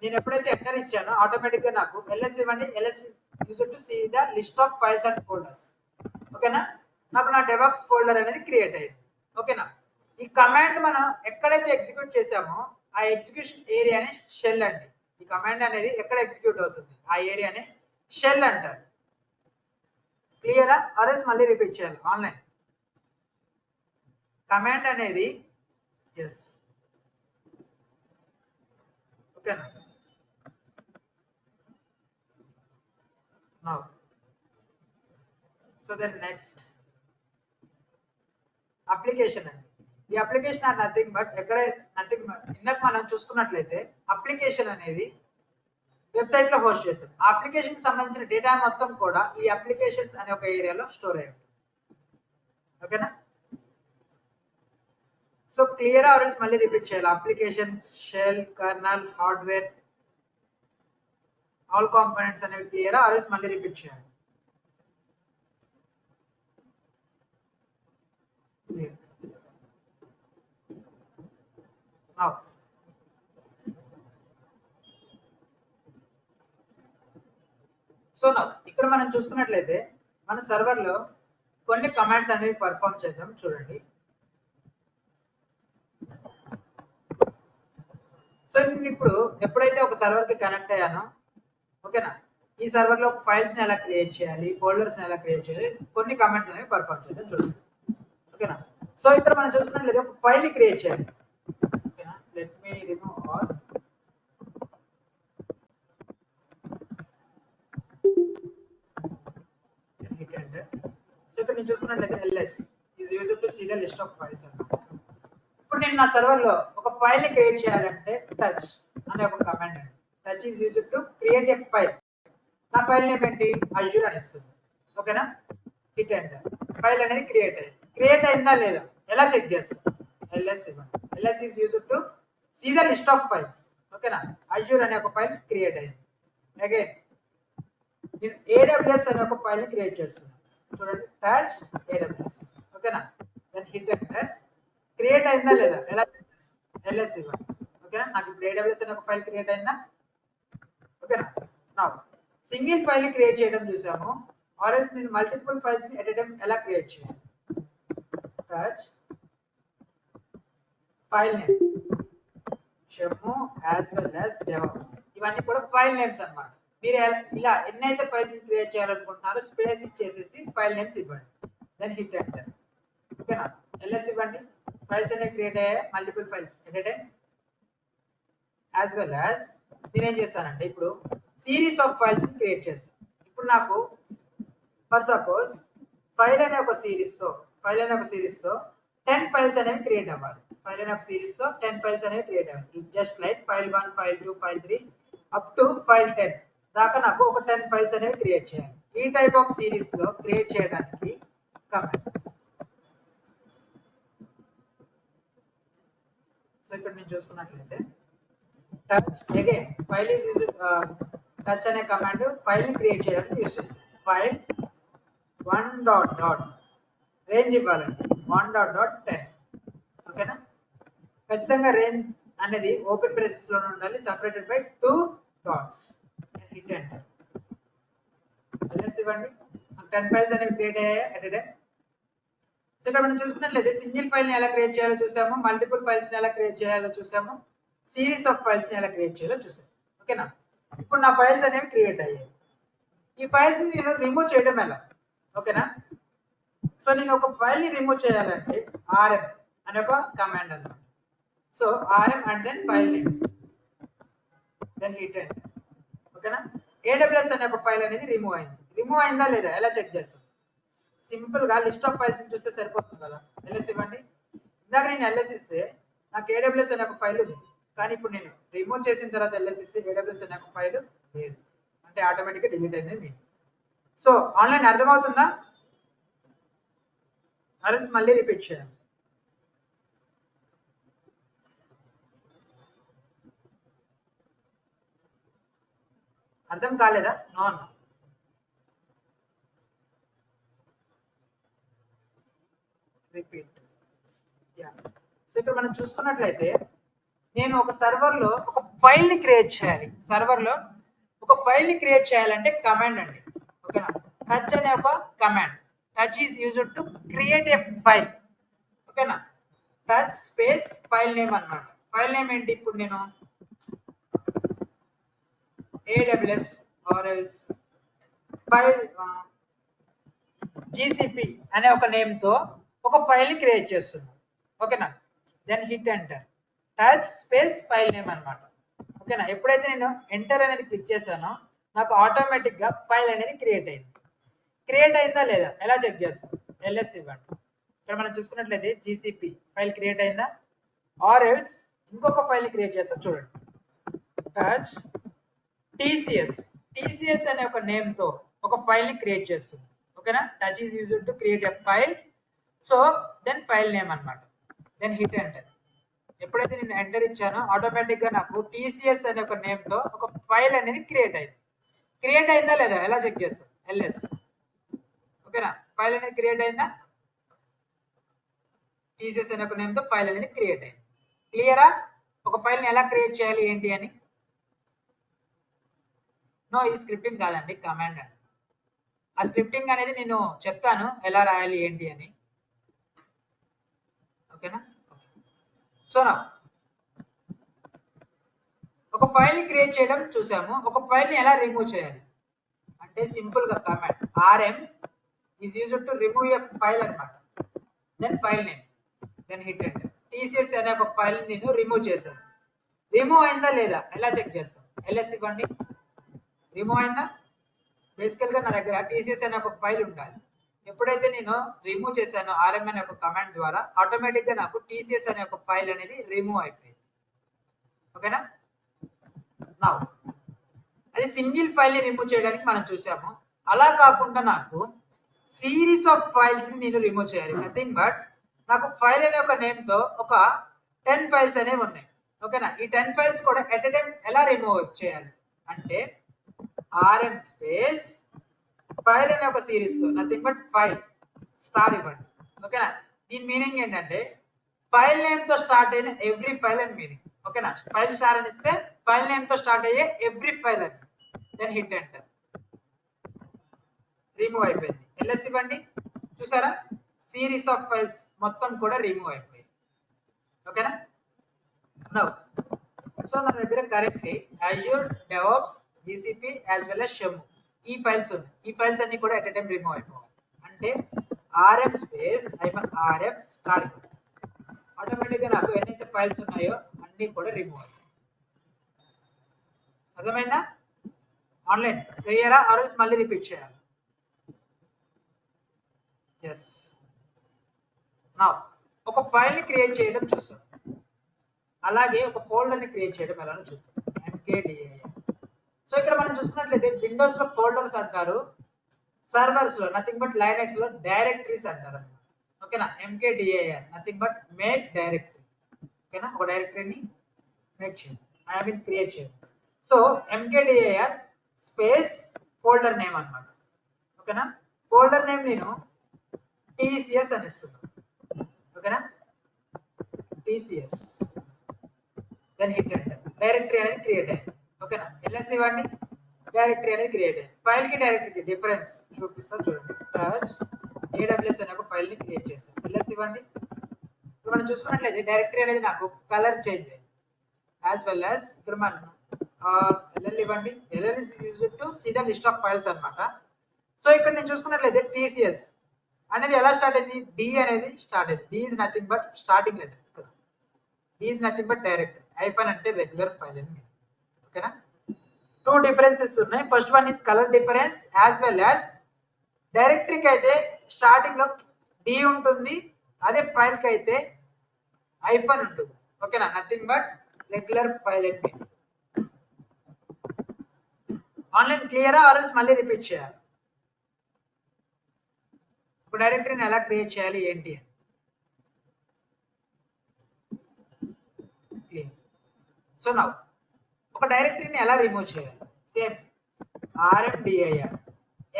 నేను ఎప్పుడైతే ఎంటర్ ఇచ్చానో ఆటోమేటిక్ గా నాకు ls ఇవ్వండి, ls used to see the list of files and folders. ఓకేనా, నాకు నా డెవాప్స్ ఫోల్డర్ అనేది క్రియేట్ అయ్యింది. ఓకేనా, ఈ కమాండ్ మనం ఎక్కడైతే ఎగ్జిక్యూట్ చేసామో ఆ ఎగ్జిక్యూషన్ ఏరియాని షెల్ అండి. ఈ కమాండ్ అనేది ఎక్కడ ఎగ్జిక్యూట్ అవుతుంది ఆ ఏరియాని షెల్ అంటారు. క్లియరా, ఆర్ఎస్ మళ్ళీ రిపీట్ చేయాలి. ఆన్లైన్ కమాండ్ అనేది ఎస్. ఓకేనా, now so then next application అండి. ఈ అప్లికేషన్ ఆర్ నథింగ్ బట్ ఎక్కడ నథింగ్, ఇందాక మనం చూసుకున్నట్లయితే అప్లికేషన్ అనేది వెబ్సైట్ లో హోస్ట్ చేస్తాం. ఆ అప్లికేషన్ కి సంబంధించిన డేటా మొత్తం కూడా ఈ అప్లికేషన్స్ అనే ఒక ఏరియాలో స్టోర్ అయ్యి ఉంటుంది. ఓకేనా, సో క్లియర్ ఆర్ఎల్స్ మళ్ళీ రిపీట్ చేయాలి. Applications, shell, kernel, hardware, all components అనేవి క్లియర్ ఆర్ఎల్స్ మళ్ళీ రిపీట్ చేయాలి. Now సో నా ఇక్కడ మనం చూసుకున్నట్లయితే మన సర్వర్ లో కొన్ని కమాండ్స్ అనేవి పర్ఫామ్ చేద్దాం. చూడండి, సో నేను ఇప్పుడు ఎప్పుడైతే ఒక సర్వర్ కి కనెక్ట్ అయ్యానో, ఓకేనా, ఈ సర్వర్ లో ఫైల్స్ ని ఎలా క్రియేట్ చేయాలి, ఫోల్డర్స్ ని ఎలా క్రియేట్ చేయాలి, కొన్ని కమాండ్స్ అనేవి పర్ఫామ్ చేద్దాం. చూడండి, ఓకేనా, సో ఇక్కడ మనం చూసుకున్నట్లయితే ఒక ఫైల్ ని క్రియేట్ చేయాలి. ఓకేనా, let me remove all. So ఇక్కడ నేను చూసుకున్నట్లయితే ls is used to see the list of files అన్నమాట. ఇప్పుడు నేను నా సర్వర్ లో ఒక ఫైల్ ని క్రియేట్ చేయాలంటే టచ్ అనే ఒక కమాండ్ అండి. Touch is used to create a file. నా ఫైల్ నేమ్ ఏంటి, అజ్యూర్ అని ఇస్తుంది. ఓకేనా, హిట్ ఎంటర్. ఫైల్ అనేది క్రియేట్ అయిందా లేదా ఎలా చెక్ చేస్తాం, ls ఇవ్వండి. ls is used to see the list of files. ఓకేనా, అజ్యూర్ అనే ఒక ఫైల్ క్రియేట్ అయింది. అగైన్ నేను AWS అనే ఒక ఫైల్ ని క్రియేట్ చేస్తున్నాను. చూడండి, టచ్ AWS. ఓకేనా, దెన్ హిట్ ఎంటర్. క్రియేట్ అయిందా లేదా ఎలా చెక్ చేస్తాం, ls ఇవ్వండి. ఓకేనా, నాకు ఇప్పుడు AWS అనే ఒక ఫైల్ క్రియేట్ అయిందా? ఓకేనా, నా సింగిల్ ఫైల్ ని క్రియేట్ చేయడం చూసాము. ఆర్ఎల్స్ నేను మల్టిపుల్ ఫైల్స్ ని ఎట్ ఎ టైం ఎలా క్రియేట్ చేయాలి, టచ్ ఫైల్ నేమ్ షెము యాజ్ వెల్ యాజ్ డెవాప్స్. ఇవన్నీ కూడా ఫైల్ నేమ్స్ అన్నమాట. మీరు ఇలా ఎన్నైతే ఫైల్స్ క్రియేట్ చేయాలనుకుంటున్నారో స్పేస్ ఇచ్చేసేసి ఫైల్ నేమ్స్ ఇవ్వండి, దెన్ హిట్ ఎంటర్. ఓకేనా, ls ఇవ్వండి. ఫైల్స్ అనేవి క్రియేట్ అయ్యాయి, multiple files at a time as well as నేనేం చేస్తానంటే ఇప్పుడు సిరీస్ ఆఫ్ ఫైల్స్ ని క్రియేట్ చేస్తాను. ఇప్పుడు నాకు ఫర్ సపోజ్ ఫైల్ అనే ఒక సిరీస్ తో 10 ఫైల్స్ అనేవి క్రియేట్ అవ్వాలి. ఫైల్ అనే ఒక సిరీస్ తో 10 ఫైల్స్ అనేవి క్రియేట్ అవ్వాలి. Just like file 1, file 2, file 3 up to file 10 దాకా నాకు ఒక 10 ఫైల్స్ అనేవి క్రియేట్ చేయాలి. ఈ టైప్ ఆఫ్ సిరీస్ లో క్రియేట్ చేయడానికి కమాండ్. సో ఇక్కడ నేను చూసుకున్నట్లయితే touch again file is used. Touch అనే కమాండ్ ఫైల్ ని క్రియేట్ చేయడానికి యూజ్ చేస్తాం. ఫైల్ 1 రేంజ్ ఇవ్వాలండి 1.10. ఓకేనా, ఖచ్చితంగా రేంజ్ అనేది ఓపెన్ బ్రేసెస్ లో ఉండాలి, separated by 2 dots. Hit enter. ఇవ్వండి 10 ఫైల్స్ అనేవి క్రియేట్ అయ్యాయి ఎట్ ఎ టైం. సో ఇక్కడ మనం చూసుకున్నట్లయితే సింగిల్ ఫైల్ ని ఎలా క్రియేట్ చేయాలో చూసాము, మల్టిపుల్ ఫైల్స్ ని ఎలా క్రియేట్ చేయాలో చూసాము, సిరీస్ ఆఫ్ ఫైల్స్ ని ఎలా క్రియేట్ చేయాలో చూసాము. ఓకేనా? ఇప్పుడు నా ఫైల్స్ అనేవి క్రియేట్ అయ్యాయి. ఈ ఫైల్స్ ని నేను రిమూవ్ చేయడం ఎలా? ఓకేనా? సో నేను ఒక ఫైల్ ని రిమూవ్ చేయాలంటే rm అనే ఒక కమాండ్ అన్నమాట. So rm and then file name, then hit enter. ఓకేనా? AWS అనే ఒక ఫైల్ అనేది రిమూవ్ అయింది. రిమూవ్ అయిందా లేదా ఎలా చెక్ చేస్తాం? సింపుల్ గా లిస్ట్ ఆఫ్ ఫైల్స్ చూస్తే సరిపోతుంది కదా. ls ఇవ్వండి. ఇందాక నేను ls ఇస్తే నాకు AWS అనే ఒక ఫైల్ ఉంది, కానీ ఇప్పుడు నేను రిమూవ్ చేసిన తర్వాత ls ఇస్తే AWS అనే ఒక ఫైల్ లేదు, అంటే ఆటోమేటిక్గా డిలీట్ అయింది. సో ఆన్లైన్ అర్థమవుతుందా? అరెన్స్ మళ్ళీ రిపీట్ చేయాలి. అర్థం కాలేదా? నో అన్న. రిపీట్. యా. సో ఇప్పుడు మనం చూసుకున్నట్లయితే నేను ఒక సర్వర్లో ఒక ఫైల్ని క్రియేట్ చేయాలి. సర్వర్లో ఒక ఫైల్ని క్రియేట్ చేయాలంటే కమాండ్ అండి. ఓకేనా? టచ్ అనే ఒక command. Touch is used to create a file. ఓకేనా? టచ్ స్పేస్ ఫైల్ నేమ్ అన్నమాట. ఫైల్ నేమ్ ఏంటి? ఇప్పుడు నేను AWS or else file GCP అనే ఒక నేమ్ తో ఒక ఫైల్ ని క్రియేట్ చేస్తున్నాను. ఓకేనా? Then hit enter. Touch space file name అన్నమాట. ఓకేనా? ఎప్పుడైతే నేను ఎంటర్ అనేది క్లిక్ చేశానో నాకు ఆటోమేటిక్ గా ఫైల్ అనేది క్రియేట్ అయింది. క్రియేట్ అయిందా లేదా ఎలా చెక్ చేస్తాం? ls ఇవ్వండి. ఇక్కడ మనం చూసుకున్నట్లయితే GCP ఫైల్ క్రియేట్ అయిందా? ఆర్ ఎల్స్ ఇంకొక ఫైల్ ని క్రియేట్ చేస్తాం చూడండి. టచ్ TCS అనే ఒక నేమ్ తో ఒక ఫైల్ ని క్రియేట్ చేస్తుంది. ఓకేనా? Touch is used to create a file. So then file name అన్నమాట. Then hit enter. ఎప్పుడైతే నేను ఎంటర్ ఇచ్చానో ఆటోమేటిక్ గా నాకు TCS అనే ఒక నేమ్ తో ఒక ఫైల్ అనేది క్రియేట్ అయింది. క్రియేట్ అయిందా లేదా ఎలా చెక్ చేస్తాం? ls. ఓకేనా? ఫైల్ అనేది క్రియేట్ అయిందా? TCS అనే ఒక నేమ్ తో ఫైల్ అనేది క్రియేట్ అయింది. క్లియరా? ఒక ఫైల్ ని ఎలా క్రియేట్ చేయాలి ఏంటి అని? నో, ఈ స్క్రిప్టింగ్ కాదండి, కమాండ్ అండి. ఆ స్క్రిప్టింగ్ అనేది నేను చెప్తాను ఎలా రాయాలి ఏంటి అని. ఓకేనా? సో నా ఒక ఫైల్ ని క్రియేట్ చేయడం చూసాము. ఒక ఫైల్ ని ఎలా రిమూవ్ చేయాలి అంటే సింపుల్ గా command rm is used to remove a file అన్నమాట. Then file name, then hit enter. TCS అనే ఒక ఫైల్ నేను రిమూవ్ చేశాను. రిమూవ్ అయిందా లేదా ఎలా చెక్ చేస్తాం? ls ఇవ్వండి. రిమూవ్ అయిందా? బేసికల్ గా నా దగ్గర TCS అనే ఒక ఫైల్ ఉండాలి. ఎప్పుడైతే నేను రిమూవ్ చేశానో rm అనే ఒక కమాండ్ ద్వారా ఆటోమేటిక్ గా నాకు TCS అనే ఒక ఫైల్ అనేది రిమూవ్ అయిపోయింది. ఓకేనా? నౌ అది సింగిల్ ఫైల్ ని రిమూవ్ చేయడానికి మనం చూసాము. అలా కాకుండా నాకు సిరీస్ ఆఫ్ ఫైల్స్ ని నేను రిమూవ్ చేయాలి. నథింగ్ బట్ నాకు ఫైల్ అనే ఒక నేమ్ తో ఒక 10 ఫైల్స్ అనేవి ఉన్నాయి. ఓకేనా? ఈ 10 ఫైల్స్ కూడా ఎట్ ఎ టైం ఎలా రిమూవ్ చేయాలి అంటే rm స్పేస్ ఫైల్ అనే ఒక సిరీస్ తో నథింగ్ బట్ ఫైల్ స్టార్ ఇవ్వండి. ఓకేనా? దీని మీనింగ్ ఏంటంటే ఫైల్ నేమ్ తో స్టార్ట్ అయిన ఎవ్రీ ఫైల్ అని మీనింగ్. ఓకేనా? ఫైల్ స్టార్ అని ఇస్తే ఫైల్ నేమ్ తో స్టార్ట్ అయ్యే ఎవ్రీ ఫైల్ అని. Then hit enter. రిమూవ్ అయిపోయింది. ls ఇవ్వండి. చూసారా? సిరీస్ ఆఫ్ ఫైల్స్ మొత్తం కూడా రిమూవ్ అయిపోయాయి. ఓకేనా? నౌ సో నా దగ్గర correctly Azure DevOps GCP as well as Shemu ఈ ఫైల్స్ ఉన్నాయి. ఈ ఫైల్స్ అన్ని కూడా ఎట్ ఎ టైం రిమూవ్ అయిపోవాలి. అంటే rm space -rf star automatic గా నాకు ఎన్నైతే ఫైల్స్ ఉన్నాయో అన్ని కూడా రిమూవ్ అవుతాయి. అర్థమైందా? ఆన్లైన్ క్లియరా? ఆర్ఎల్స్ మళ్ళీ రిపీట్ చేయాలి. ఎస్. నౌ ఒక ఫైల్ ని క్రియేట్ చేయడం చూసాం. అలాగే ఒక ఫోల్డర్ ని క్రియేట్ చేయడం ఎలానో చూద్దాం. mkdir. సో ఇక్కడ మనం చూసుకున్నట్లయితే విండోస్ లో ఫోల్డర్స్ అంటారు, సర్వర్స్ లో నథింగ్ బట్ లైనక్స్ లో డైరెక్టరీస్ అంటారు. ఓకేనా? mkdir nothing but make directory. ఓకేనా? ఒక డైరెక్టరీని మేక్ చేయండి, ఐ మీన్ క్రియేట్ చేయండి. So mkdir space folder name అన్నమాట. ఓకేనా? ఫోల్డర్ నేమ్ నేను TCS అని ఇస్తున్నాను. ఓకేనా? TCS then hit enter. Directory అనేది క్రియేట్ అయింది. ఓకేనా? ఎల్ఎస్ ఇవ్వండి, డైరెక్టరీ అనేది క్రియేట్ అయింది. ఫైల్ కి డైరెక్టరీ డిఫరెన్స్ చూపిస్తాను చూడండి. టచ్ AWS అనే ఒక ఫైల్ ని క్రియేట్ చేస్తాను. ఎల్ఎస్ ఇవ్వండి. ఇప్పుడు మనం చూసుకున్నట్లయితే డైరెక్టరీ అనేది నాకు కలర్ చేంజ్ అయింది. యాజ్ వెల్ యాజ్ ఇప్పుడు మనం ఎల్ఎల్ ఇవ్వండి. LL is used to see the list of files అన్నమాట. సో ఇక్కడ నేను చూసుకున్నట్లయితే TCS అనేది ఎలా స్టార్ట్ అయింది? D అనేది స్టార్ట్ అయింది. D is nothing but starting letter. ఇక్కడ D is nothing but directory. Hyphen అంటే రెగ్యులర్ ఫైల్ అని. ఓకేనా? టూ డిఫరెన్సెస్ ఉన్నాయి. First one is colour difference as well as డైరెక్టరీకి అయితే స్టార్టింగ్ లో D ఉంటుంది, అదే ఫైల్ కి అయితే ఐఫన్ ఉంటుంది. ఓకేనా? నథింగ్ బట్ రెగ్యులర్ ఫైల్ అని. ఆన్లైన్ క్లియరా ఆర్ఎల్స్ మళ్ళీ రిపీట్ చేయాలి? ఒక డైరెక్టరీని ఎలా క్రియేట్ చేయాలి ఏంటి అని క్లియర్. సో నౌ ఒక డైరెక్టరీని ఎలా రిమూవ్ చేయాలి? Same RMDIR.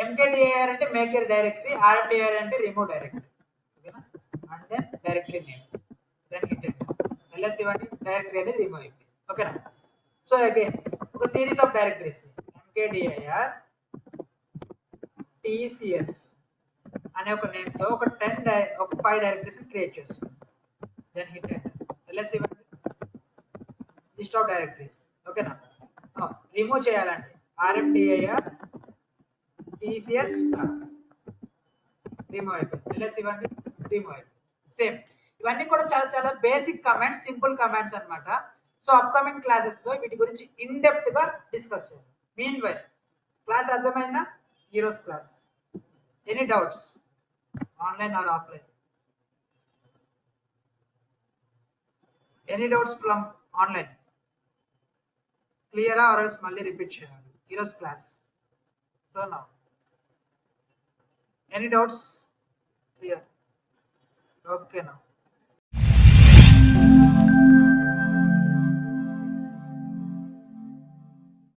MKDIR అంటే మేక్ యూర్ డైరెక్టరీ, RMDIR అంటే రిమూవ్ డైరెక్టరీ. ఓకేనా? And then directory name, then hit enter. LS ఇవ్వండి, డైరెక్టరీ అనేది రిమూవ్ అయిపోయింది. ఓకేనా? సో అగైన్ ఒక series of directories MKDIR TCS అనే ఒక నేమ్ తో ఒక 5 డైరెక్టరీస్ క్రియేట్ చేస్తుంది. Then hit enter. ఎల్ఎస్ ఇవ్వండి, లిస్ట్ ఆఫ్ డైరెక్టరీస్. ఓకేనా? రిమూవ్ చేయాలంటే RMDIR TCS రిమూవ్ అయిపోయింది. ఎల్ఎస్ ఇవ్వండి, రిమూవ్ అయిపోయింది. సేమ్ ఇవన్నీ కూడా చాలా చాలా బేసిక్ కమాండ్స్, సింపుల్ కమాండ్స్ అన్నమాట. సో అప్కమింగ్ క్లాసెస్ లో వీటి గురించి ఇన్ డెప్త్ గా డిస్కస్ చేద్దాం. మీన్ వైల్ క్లాస్ అర్థమైందా? ఈరోజు class any doubts online or offline? Any doubts from online? క్లియరా ఆర్ ఎల్స్ మళ్ళీ రిపీట్ చేయాలి ఈరోజు class? So now any doubts? Clear? Okay now